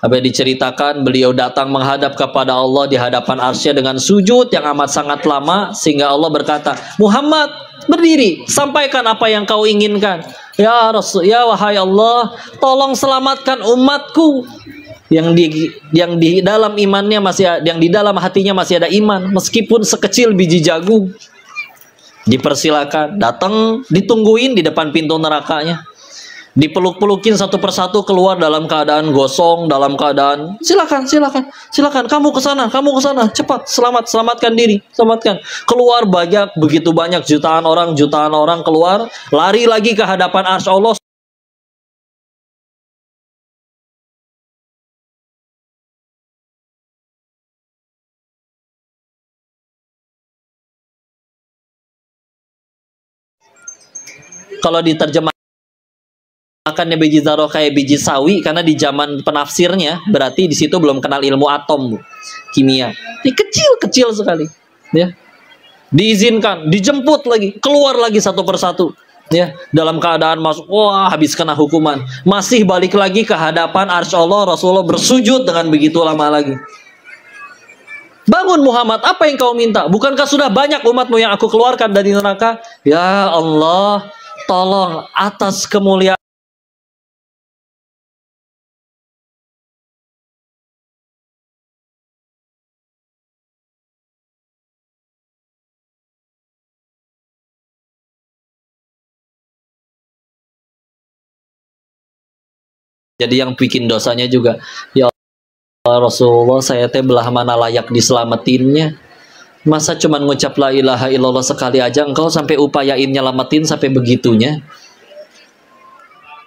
Apa diceritakan beliau datang menghadap kepada Allah di hadapan arsy-Nya dengan sujud yang amat sangat lama, sehingga Allah berkata, Muhammad berdiri, sampaikan apa yang kau inginkan. Ya Rasul, ya wahai Allah, tolong selamatkan umatku yang di dalam imannya yang di dalam hatinya masih ada iman, meskipun sekecil biji jagung. Dipersilakan, datang, ditungguin di depan pintu nerakanya. Dipeluk-pelukin satu persatu, keluar dalam keadaan gosong, dalam keadaan silakan kamu ke sana, cepat, selamatkan diri, selamatkan. Keluar begitu banyak jutaan orang keluar, lari lagi ke hadapan arsy Allah. Kalau diterjemahkannya biji zarah kayak biji sawi, karena di zaman penafsirnya berarti di situ belum kenal ilmu atom, kimia. Ini kecil sekali, ya. Diizinkan, dijemput lagi, keluar lagi satu persatu, ya. Dalam keadaan masuk, wah habis kena hukuman, masih balik lagi ke hadapan arsy Allah. Rasulullah bersujud dengan begitu lama lagi. Bangun Muhammad, apa yang kau minta? Bukankah sudah banyak umatmu yang aku keluarkan dari neraka? Ya Allah, tolong atas kemuliaan jadi yang bikin dosanya juga. Ya Rasulullah, saya teh belah mana layak diselamatinnya? Masa cuman ngucap la ilaha illallah sekali aja engkau sampai upayain nyelamatin sampai begitunya?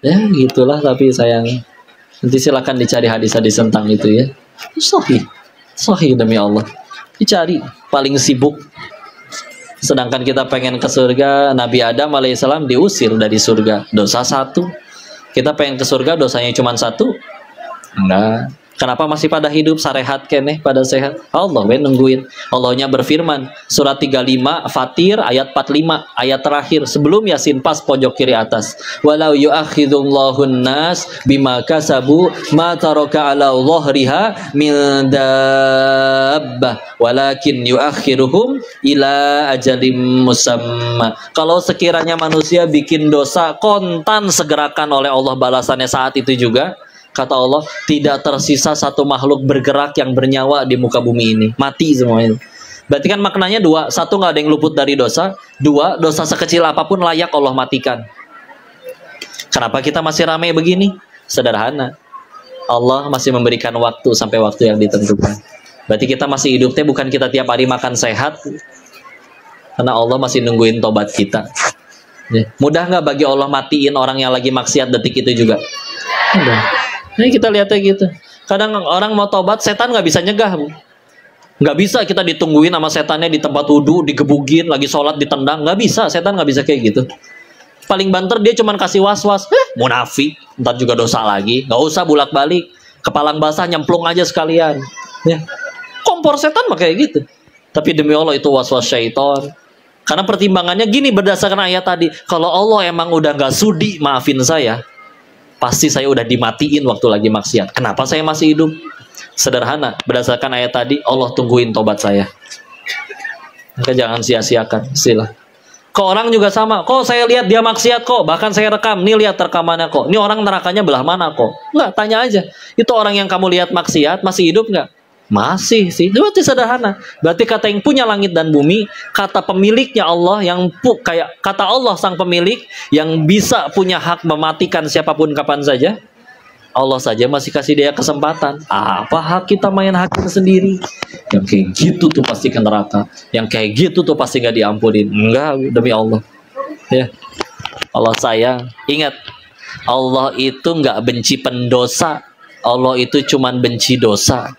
Ya gitulah, tapi sayang. Nanti silakan dicari hadis-hadis tentang itu ya. Sahih demi Allah. Dicari, paling sibuk. Sedangkan kita pengen ke surga, Nabi Adam alaihissalam diusir dari surga, dosa satu. Kita pengen ke surga, dosanya cuma satu. Enggak. Kenapa masih pada hidup, sarehat keneh, pada sehat? Allah nungguin. Allahnya berfirman, surat 35 Fatir ayat 45, ayat terakhir sebelum Yasin, pas pojok kiri atas. Walau yu'akhidullahu nas bima kasabu ma taraka ala dhahriha min dabbah walakin yu'akhiruhum ila ajalim musamma. Kalau sekiranya manusia bikin dosa, kontan segerakan oleh Allah balasannya saat itu juga. Kata Allah, tidak tersisa satu makhluk bergerak yang bernyawa di muka bumi ini. Mati semuanya. Berarti kan maknanya dua. Satu, nggak ada yang luput dari dosa. Dua, dosa sekecil apapun layak Allah matikan. Kenapa kita masih ramai begini? Sederhana. Allah masih memberikan waktu sampai waktu yang ditentukan. Berarti kita masih hidupnya bukan kita tiap hari makan sehat. Karena Allah masih nungguin tobat kita. Mudah nggak bagi Allah matiin orang yang lagi maksiat detik itu juga? Mudah. Nah kita lihatnya gitu. Kadang orang mau tobat, setan nggak bisa nyegah, Bu. Nggak bisa kita ditungguin sama setannya di tempat wudhu, digebugin, lagi sholat ditendang. Nggak bisa, setan nggak bisa kayak gitu. Paling banter dia cuman kasih was-was. Munafik, ntar juga dosa lagi. Nggak usah bolak-balik. Kepalang basah nyemplung aja sekalian. Ya. Kompor setan mah kayak gitu. Tapi demi Allah itu was-was syaitan. Karena pertimbangannya gini berdasarkan ayat tadi. Kalau Allah emang udah nggak sudi maafin saya, pasti saya udah dimatiin waktu lagi maksiat. Kenapa saya masih hidup? Sederhana, berdasarkan ayat tadi, Allah tungguin tobat saya. Maka jangan sia-siakan istilah. Kok orang juga sama, kok saya lihat dia maksiat kok, bahkan saya rekam, nih lihat rekamannya kok. Ini orang nerakanya belah mana kok? Enggak, tanya aja. Itu orang yang kamu lihat maksiat masih hidup nggak? Masih sih. Berarti sederhana. Berarti kata yang punya langit dan bumi, kata pemiliknya Allah yang kayak kata Allah sang pemilik yang bisa punya hak mematikan siapapun kapan saja. Allah saja masih kasih dia kesempatan. Apa hak kita main hakim sendiri? Yang kayak gitu tuh pasti ke neraka. Yang kayak gitu tuh pasti nggak diampunin. Enggak, demi Allah. Ya. Allah sayang. Ingat, Allah itu nggak benci pendosa. Allah itu cuman benci dosa.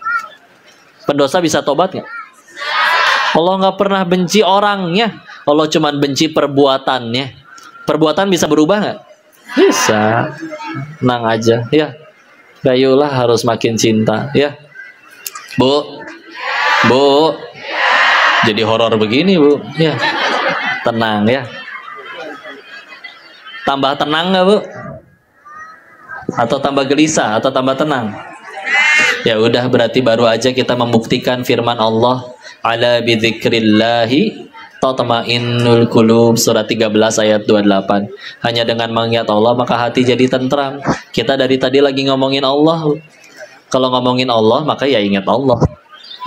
Pendosa bisa tobat nggak? Allah nggak pernah benci orangnya. Allah cuma benci perbuatannya. Perbuatan bisa berubah nggak? Bisa. Tenang aja, ya. Gayulah harus makin cinta, ya. Bu, jadi horor begini, Bu. Ya. Tenang, ya. Tambah tenang nggak, Bu? Atau tambah gelisah? Atau tambah tenang? Ya udah, berarti baru aja kita membuktikan firman Allah, ala bidzikrillahi tatma'innul qulub, surat 13 ayat 28. Hanya dengan mengingat Allah maka hati jadi tentram. Kita dari tadi lagi ngomongin Allah. Kalau ngomongin Allah maka ya ingat Allah.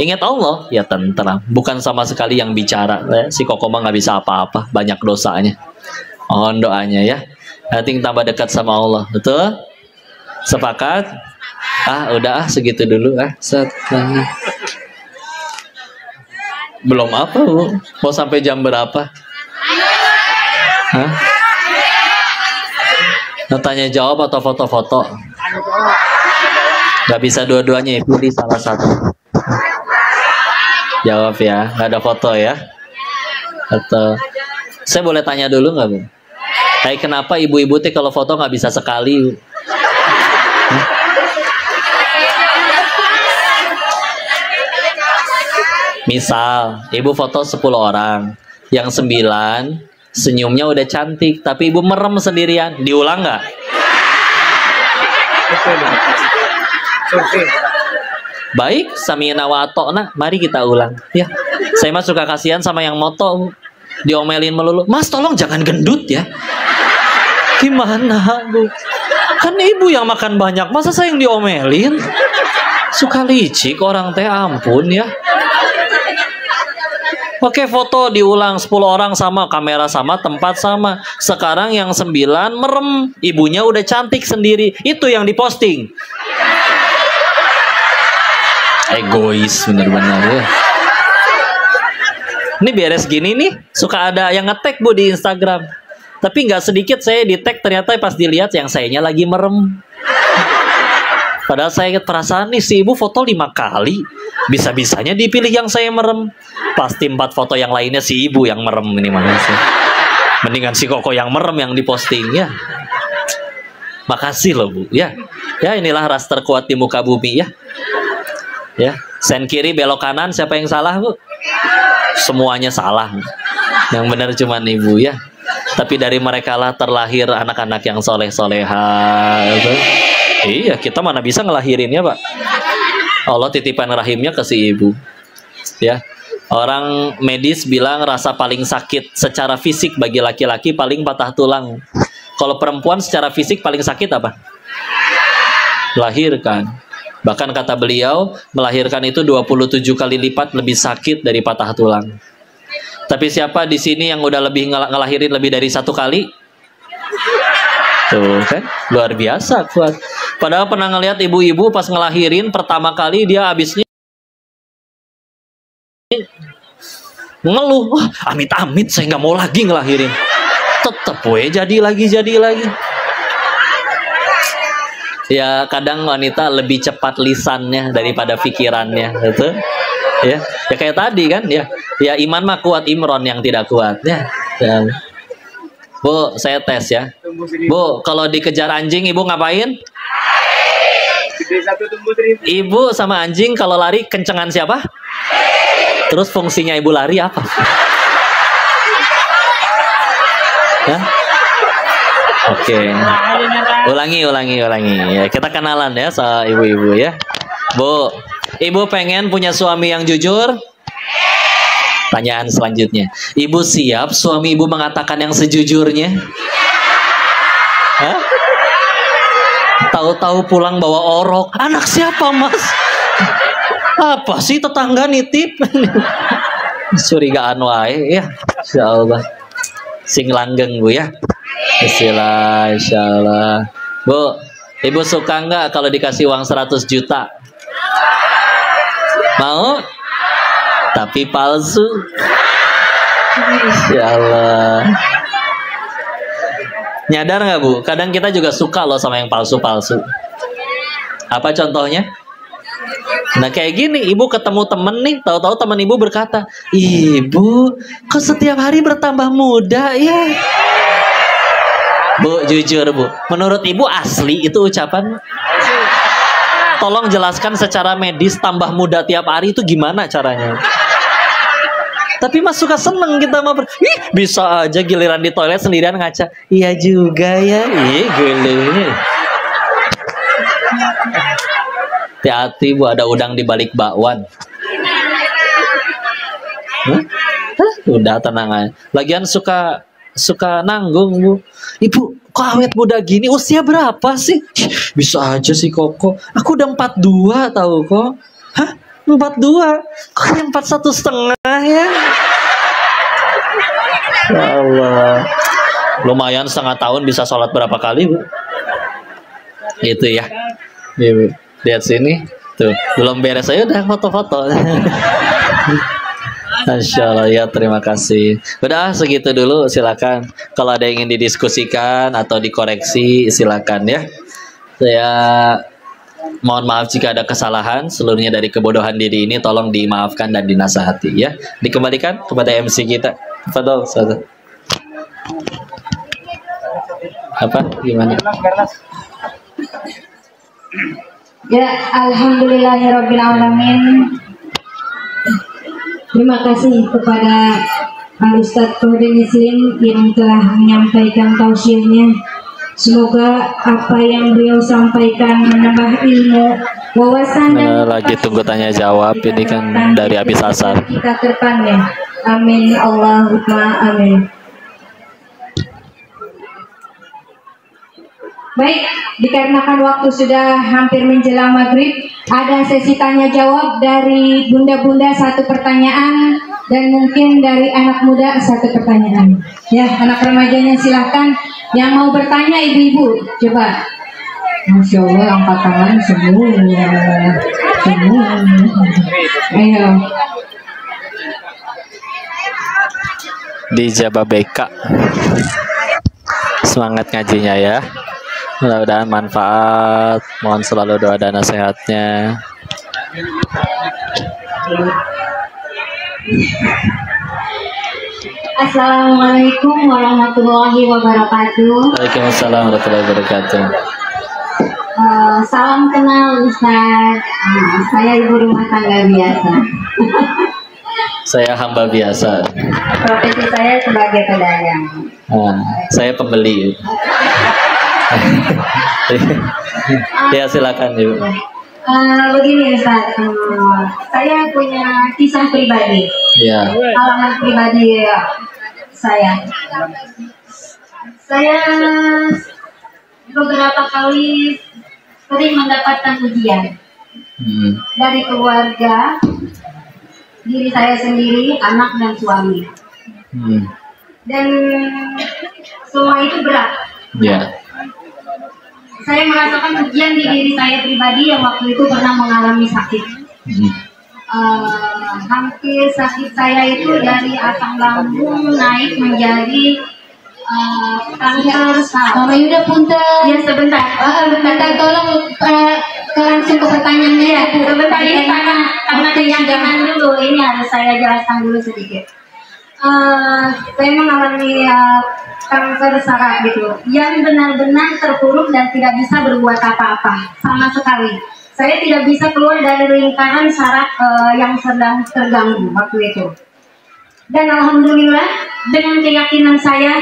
Ingat Allah ya tentram. Bukan sama sekali yang bicara. Si Koko mah nggak bisa apa-apa, banyak dosanya. Mohon doanya ya. Nanti tambah dekat sama Allah. Betul? Sepakat? Udah segitu dulu Belum apa, Bu? Mau sampai jam berapa? Hah? Tanya jawab atau foto-foto? Gak bisa dua-duanya, pilih salah satu. Jawab ya, gak ada foto ya? Atau saya boleh tanya dulu nggak, Bu? Kenapa ibu-ibu teh kalau foto nggak bisa sekali, Bu? Misal, ibu foto 10 orang, yang 9 senyumnya udah cantik, tapi ibu merem sendirian, diulang nggak? Baik, samina wa atokna, mari kita ulang. Ya, saya mah suka kasihan sama yang moto, diomelin melulu. Mas, tolong jangan gendut ya. Gimana, Bu? Kan ibu yang makan banyak, masa saya yang diomelin? Suka licik orang teh, ampun ya. Oke, foto diulang 10 orang sama, kamera sama, tempat sama. Sekarang yang 9 merem, ibunya udah cantik sendiri. Itu yang diposting. Egois bener-bener ya. Ini beres gini nih, suka ada yang nge-tag, Bu, di Instagram. Tapi nggak sedikit saya di-tag, ternyata pas dilihat yang sayanya lagi merem. Padahal saya perasaan nih, si ibu foto 5 kali. Bisa-bisanya dipilih yang saya merem. Pasti 4 foto yang lainnya si ibu yang merem ini mana sih. Mendingan si Koko yang merem yang diposting ya. Makasih loh, Bu ya. Ya, inilah ras terkuat di muka bumi ya. Ya, sen kiri belok kanan, siapa yang salah, Bu? Semuanya salah. Yang benar cuma ibu ya. Tapi dari mereka lah terlahir anak-anak yang soleh-soleha. Iya, kita mana bisa ngelahirinnya, Pak? Allah titipan rahimnya ke si ibu. Ya. Orang medis bilang rasa paling sakit secara fisik bagi laki-laki paling patah tulang. Kalau perempuan secara fisik paling sakit apa? Melahirkan. Bahkan kata beliau, melahirkan itu 27 kali lipat lebih sakit dari patah tulang. Tapi siapa di sini yang udah lebih ngelahirin lebih dari 1 kali? Tuh kan, luar biasa kuat. Padahal pernah ngelihat ibu-ibu pas ngelahirin pertama kali dia habisnya ngeluh, wah amit-amit saya nggak mau lagi ngelahirin. Tetep jadi lagi. Ya kadang wanita lebih cepat lisannya daripada pikirannya, gitu. Ya kayak tadi kan, ya iman mah kuat, Imron yang tidak kuat. Ya. Bu, saya tes ya. Bu, kalau dikejar anjing ibu ngapain? Ibu sama anjing kalau lari kencengan siapa? Terus fungsinya ibu lari apa? Ya? Oke. Ulangi. Ya, kita kenalan ya sama ibu-ibu ya. Bu, ibu pengen punya suami yang jujur? Pertanyaan selanjutnya. Ibu siap suami ibu mengatakan yang sejujurnya? Hah? Tahu-tahu pulang bawa orok. Anak siapa, Mas? Apa sih tetangga nitip? Curigaan wae ya. Insyaallah. Sing langgeng, Bu ya. Bismillah, insyaallah. Bu, ibu suka nggak kalau dikasih uang 100 juta? Mau? Tapi palsu. Insyaallah. Nyadar nggak, Bu? Kadang kita juga suka loh sama yang palsu-palsu. Apa contohnya? Nah kayak gini, ibu ketemu temen nih, tahu-tahu temen ibu berkata, ibu kok setiap hari bertambah muda ya? Bu, jujur Bu, menurut ibu asli itu ucapan? Tolong jelaskan secara medis tambah muda tiap hari itu gimana caranya? Tapi Mas suka seneng kita mah, bisa aja giliran di toilet sendirian ngaca. Iya juga ya, gila. Hati-hati Bu, ada udang di balik bakwan. Hah? Hah? Udah tenang aja. Lagian suka nanggung Bu. Ibu, kok awet muda gini? Usia berapa sih? Bisa aja sih Koko. Aku udah 42 tahu kok. Hah? 42? Kok yang 41,5 ya? Ya Allah. Lumayan setengah tahun bisa sholat berapa kali Bu? Gitu ya. Nih Bu, lihat sini. Tuh, belum beres aja udah foto-foto. Masya Allah ya, terima kasih. Udah segitu dulu, silakan. Kalau ada yang ingin didiskusikan atau dikoreksi, silakan ya. Saya mohon maaf jika ada kesalahan. Seluruhnya dari kebodohan diri ini tolong dimaafkan dan dinasihati ya. Dikembalikan kepada MC kita. Fadol, Ustaz. Apa? Gimana? Ya, alhamdulillahirrabbilalamin. Terima kasih kepada Pak Ustadz Kodin Muslim yang telah menyampaikan tausiahnya. Semoga apa yang beliau sampaikan menambah ilmu, wawasan dan lagi tunggu tanya jawab ini kan dari habis asar. Kita ke depannya. Amin Allahumma amin. Baik, dikarenakan waktu sudah hampir menjelang maghrib, ada sesi tanya jawab dari bunda-bunda 1 pertanyaan dan mungkin dari anak muda 1 pertanyaan. Ya, anak remajanya silahkan. Yang mau bertanya ibu-ibu, coba. Masya Allah, angkat tangan semua. Ayo. Di Jababeka. Semangat ngajinya ya. Mudah-mudahan manfaat. Mohon selalu doa dan nasihatnya. Assalamualaikum warahmatullahi wabarakatuh. Waalaikumsalam warahmatullahi wabarakatuh. Salam kenal Ustaz. Saya ibu rumah tangga biasa. Saya hamba biasa. Profesi saya sebagai pedagang. Saya pembeli. Ya silakan Ibu. Begini Ustaz, saya punya kisah pribadi. Ya. Pengalaman pribadi saya. Saya beberapa kali sering mendapatkan ujian dari keluarga, diri saya sendiri, anak dan suami. Dan semua itu berat. Ya. Saya merasakan ujian di diri saya pribadi yang waktu itu pernah mengalami sakit. Hampir sakit saya itu dari asam lambung naik menjadi kanker sel. Mama Yuda punten. Ya sebentar. Minta tolong langsung ke pertanyaannya ya. Sebentar ini karena keyakinan dulu. Ini harus saya jelaskan dulu sedikit. Saya mengalami kanker saraf gitu, yang benar-benar terpuruk dan tidak bisa berbuat apa-apa sama sekali. Saya tidak bisa keluar dari lingkaran saraf yang sedang terganggu waktu itu. Dan alhamdulillah dengan keyakinan saya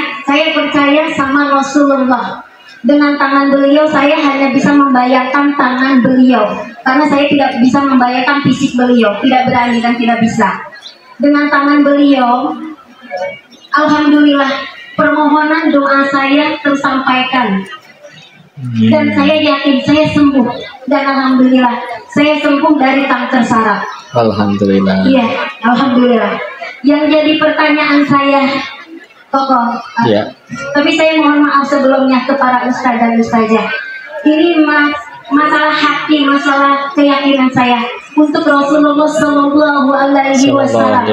percaya sama Rasulullah. Dengan tangan beliau saya hanya bisa membayangkan tangan beliau, karena saya tidak bisa membayangkan fisik beliau, tidak berani dan tidak bisa. Dengan tangan beliau, alhamdulillah permohonan doa saya tersampaikan. Dan saya yakin saya sembuh. Dan alhamdulillah saya sembuh dari kanker saraf. Alhamdulillah. Iya, alhamdulillah. Yang jadi pertanyaan saya, Koko, Ya. tapi saya mohon maaf sebelumnya ke para ustaz dan ustazah. Ini masalah hati, masalah keyakinan saya untuk Rasulullah Shallallahu Alaihi Wasallam.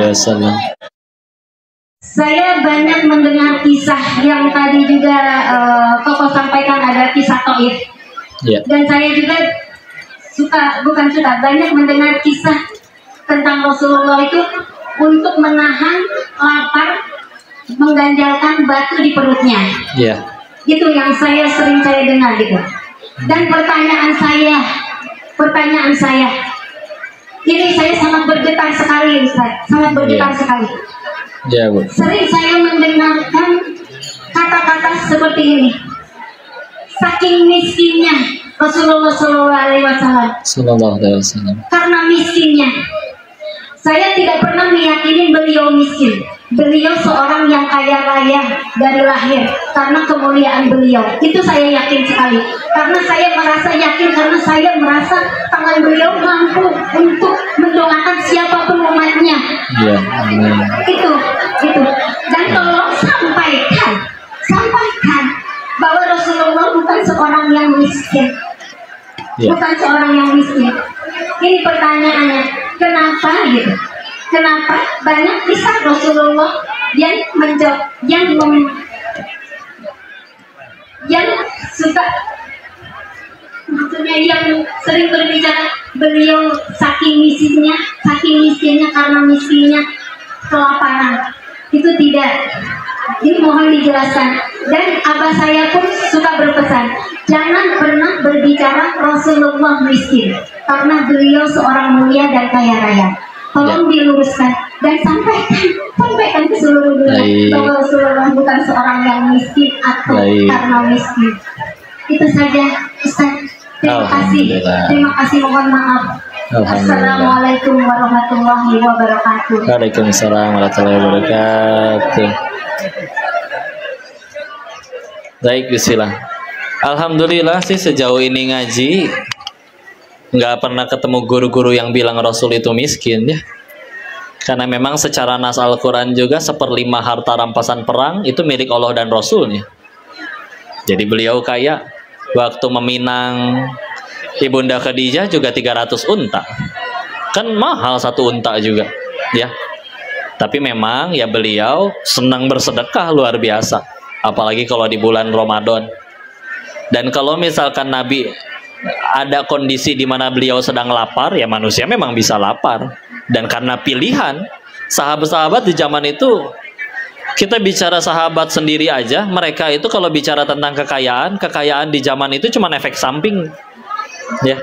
Saya banyak mendengar kisah yang tadi juga Koko sampaikan, ada kisah Taif. Ya. Dan saya juga banyak mendengar kisah tentang Rasulullah itu untuk menahan lapar, mengganjalkan batu di perutnya. Ya. Itu yang sering saya dengar gitu. Dan pertanyaan saya, ini saya sangat bergetar sekali Ustaz, sangat bergetar sekali. Ya, Bu. Sering saya mendengarkan kata-kata seperti ini. Saking miskinnya Rasulullah SAW. Sallallahu alaihi wasallam. Karena miskinnya. Saya tidak pernah meyakini beliau miskin. Beliau seorang yang kaya raya dari lahir karena kemuliaan beliau. Itu saya yakin sekali. Karena saya merasa yakin, karena saya merasa tangan beliau mampu untuk mendoakan siapapun umatnya. Ya, amin. Itu. Dan tolong sampaikan bahwa Rasulullah bukan seorang yang miskin. Ya. Bukan seorang yang miskin. Ini pertanyaannya, kenapa gitu? Kenapa banyak kisah Rasulullah yang suka, maksudnya yang sering berbicara beliau saking miskinnya karena miskinnya kelaparan. Itu tidak. Ini mohon dijelaskan. Dan abah saya pun suka berpesan, jangan pernah berbicara Rasulullah miskin, karena beliau seorang mulia dan kaya raya. Tolong diluruskan dan sampaikan ke seluruh dunia bahwa Rasulullah bukan seorang yang miskin atau karena miskin. Itu saja, Ustaz. Terima kasih, mohon maaf. Assalamualaikum warahmatullahi wabarakatuh. Waalaikumsalam warahmatullahi wabarakatuh. Baik, bismillah. Alhamdulillah sih sejauh ini ngaji nggak pernah ketemu guru-guru yang bilang Rasul itu miskin ya. Karena memang secara nas Al-Quran juga 1/5 harta rampasan perang itu milik Allah dan Rasulnya. Jadi beliau kaya. Waktu meminang Ibunda Khadijah juga 300 unta. Kan mahal satu unta juga ya. Tapi memang ya beliau senang bersedekah luar biasa. Apalagi kalau di bulan Ramadan. Dan kalau misalkan Nabi ada kondisi di mana beliau sedang lapar, ya manusia memang bisa lapar. Dan karena pilihan, sahabat-sahabat di zaman itu, kita bicara sahabat sendiri aja, mereka itu kalau bicara tentang kekayaan di zaman itu cuma efek samping. Ya.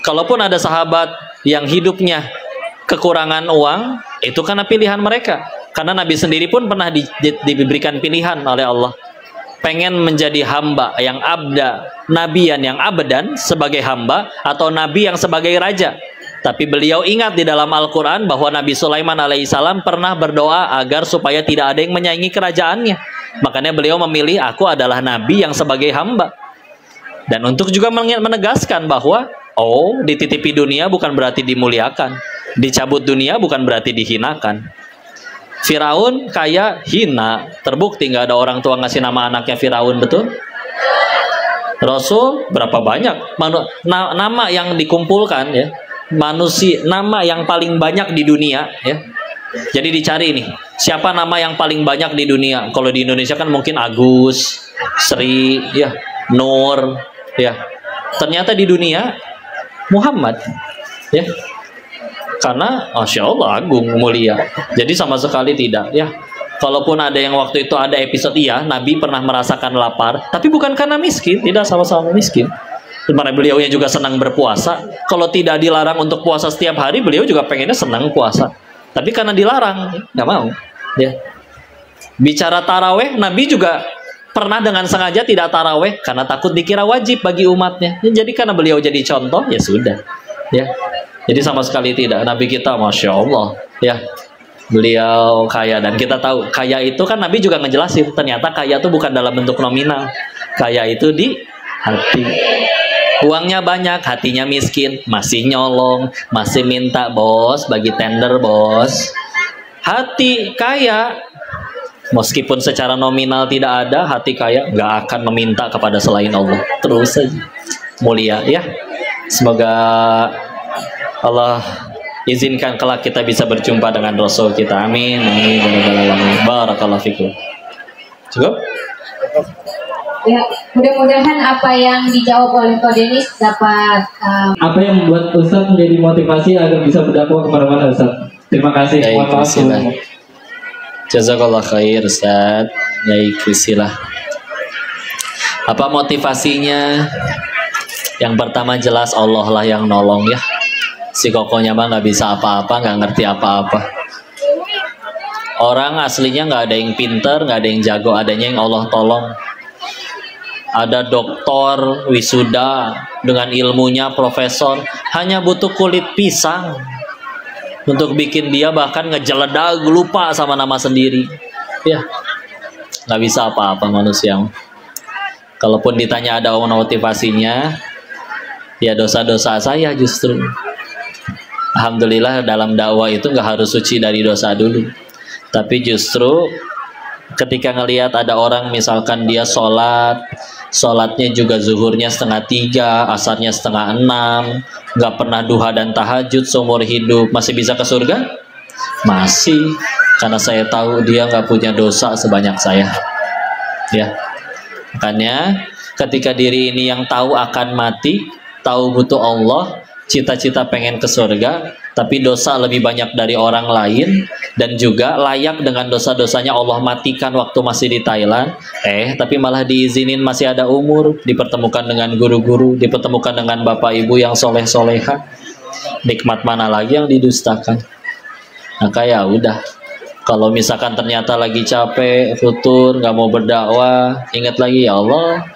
Kalaupun ada sahabat yang hidupnya kekurangan uang, itu karena pilihan mereka. Karena Nabi sendiri pun pernah diberikan pilihan oleh Allah. Pengen menjadi hamba yang abda, nabiyan yang abadan sebagai hamba, atau nabi yang sebagai raja. Tapi beliau ingat di dalam Al-Quran bahwa Nabi Sulaiman alaihissalam pernah berdoa agar supaya tidak ada yang menyaingi kerajaannya. Makanya beliau memilih, aku adalah nabi yang sebagai hamba. Dan untuk juga menegaskan bahwa dititipi dunia bukan berarti dimuliakan, dicabut dunia bukan berarti dihinakan. Firaun kaya, hina, terbukti nggak ada orang tua ngasih nama anaknya Firaun, betul? Rasul berapa banyak nama yang dikumpulkan ya, manusia nama yang paling banyak di dunia ya. Jadi dicari nih, siapa nama yang paling banyak di dunia? Kalau di Indonesia kan mungkin Agus, Sri, ya, Nur, ya. Ternyata di dunia Muhammad, ya. Karena Masya Allah agung mulia. Jadi sama sekali tidak ya. Kalaupun ada yang waktu itu ada episode Nabi pernah merasakan lapar, tapi bukan karena miskin, tidak sama-sama miskin. Karena beliaunya juga senang berpuasa. Kalau tidak dilarang untuk puasa setiap hari, beliau juga pengennya senang puasa. Tapi karena dilarang, nggak mau. Ya. Bicara taraweh, Nabi juga pernah dengan sengaja tidak taraweh karena takut dikira wajib bagi umatnya. Ya, jadi karena beliau jadi contoh, ya sudah. Ya. Jadi sama sekali tidak. Nabi kita Masya Allah ya, beliau kaya. Dan kita tahu kaya itu kan Nabi juga ngejelasin, ternyata kaya itu bukan dalam bentuk nominal. Kaya itu di hati. Uangnya banyak, hatinya miskin, masih nyolong, masih minta bos bagi tender bos. Hati kaya, meskipun secara nominal tidak ada, hati kaya nggak akan meminta kepada selain Allah. Terus saja mulia ya. Semoga Allah izinkan kelak kita bisa berjumpa dengan Rasul kita. Amin. Amin. Barakallahu fikum. Cukup? Ya, mudah-mudahan apa yang dijawab oleh Ko Denis dapat Apa yang membuat Ustaz menjadi motivasi agar bisa berdakwah kemana-mana, Ustaz? Terima kasih. Jazakallah khair, Ustaz. Baik, silah. Apa motivasinya? Yang pertama jelas Allah lah yang nolong ya. Si kokonya mah nggak bisa apa-apa, nggak ngerti apa-apa. Orang aslinya nggak ada yang pinter, nggak ada yang jago, adanya yang Allah tolong. ada doktor wisuda dengan ilmunya profesor, hanya butuh kulit pisang untuk bikin dia bahkan ngejeledag lupa sama nama sendiri. Ya, nggak bisa apa-apa manusia. Kalaupun ditanya ada motivasinya, ya dosa-dosa saya justru. Alhamdulillah dalam dakwah itu nggak harus suci dari dosa dulu, tapi justru ketika ngelihat ada orang misalkan dia sholatnya juga zuhurnya 2:30, asarnya 5:30, nggak pernah duha dan tahajud seumur hidup, masih bisa ke surga? Masih, karena saya tahu dia nggak punya dosa sebanyak saya. Ya, makanya ketika diri ini yang tahu akan mati, tahu butuh Allah, cita-cita pengen ke surga, tapi dosa lebih banyak dari orang lain, dan juga layak dengan dosa-dosanya Allah matikan waktu masih di Thailand, tapi malah diizinin masih ada umur, dipertemukan dengan guru-guru, dipertemukan dengan bapak ibu yang soleh-soleha. Nikmat mana lagi yang didustakan? Maka ya udah, kalau misalkan ternyata lagi capek, futur, nggak mau berdakwah, ingat lagi ya Allah,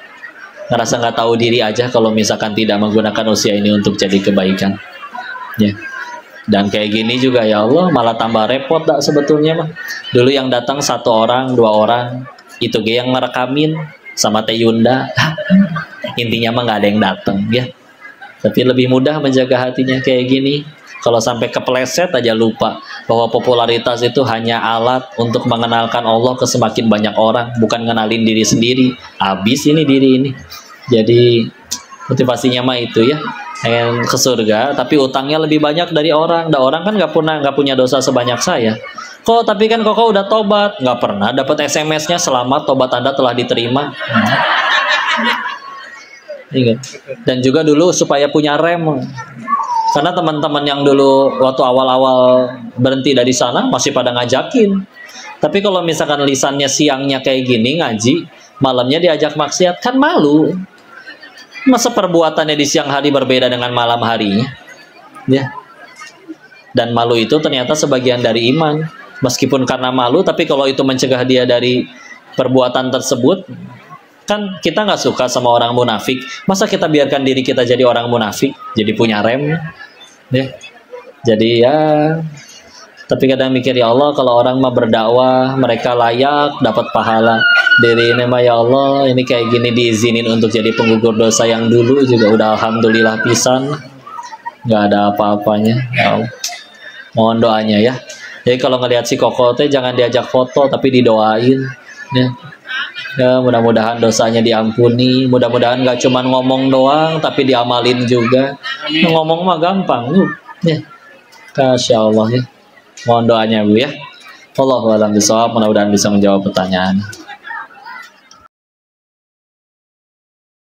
ngerasa nggak tahu diri aja kalau misalkan tidak menggunakan usia ini untuk jadi kebaikan. Ya. Dan kayak gini juga ya Allah malah tambah repot dak sebetulnya mah. Dulu yang datang 1 orang 2 orang itu ge yang ngerekamin sama Teh Yunda. Intinya mah nggak ada yang datang ya. Tapi lebih mudah menjaga hatinya kayak gini. Kalau sampai kepleset aja lupa bahwa popularitas itu hanya alat untuk mengenalkan Allah ke semakin banyak orang, bukan ngenalin diri sendiri. Habis ini diri ini. Jadi motivasinya mah itu ya, pengen ke surga tapi utangnya lebih banyak dari orang. Orang kan nggak punya dosa sebanyak saya kok, tapi kan kok udah tobat, nggak pernah dapat SMS-nya selamat tobat Anda telah diterima. Dan juga dulu supaya punya rem, karena teman-teman yang dulu waktu awal-awal berhenti dari sana masih pada ngajakin, tapi kalau misalkan lisannya siangnya kayak gini ngaji, malamnya diajak maksiat, kan malu. Masa perbuatannya di siang hari berbeda dengan malam harinya? Ya. Dan malu itu ternyata sebagian dari iman. Meskipun karena malu, tapi kalau itu mencegah dia dari perbuatan tersebut, kan kita nggak suka sama orang munafik. Masa kita biarkan diri kita jadi orang munafik, jadi punya rem? Ya. Jadi ya, tapi kadang mikir ya Allah, kalau orang mah berdakwah, mereka layak dapat pahala. Diri ini mah ya Allah, ini kayak gini diizinin untuk jadi penggugur dosa yang dulu juga udah alhamdulillah pisan, nggak ada apa-apanya. Ya, mohon doanya ya. Jadi kalau ngelihat si Koko teh jangan diajak foto tapi didoain ya. Ya mudah-mudahan dosanya diampuni, mudah-mudahan nggak cuma ngomong doang tapi diamalin juga. Ngomong mah gampang ya. Masya Allah ya. Mohon doanya Bu ya. Allahu a'lam bishawab, mudah-mudahan bisa menjawab pertanyaan.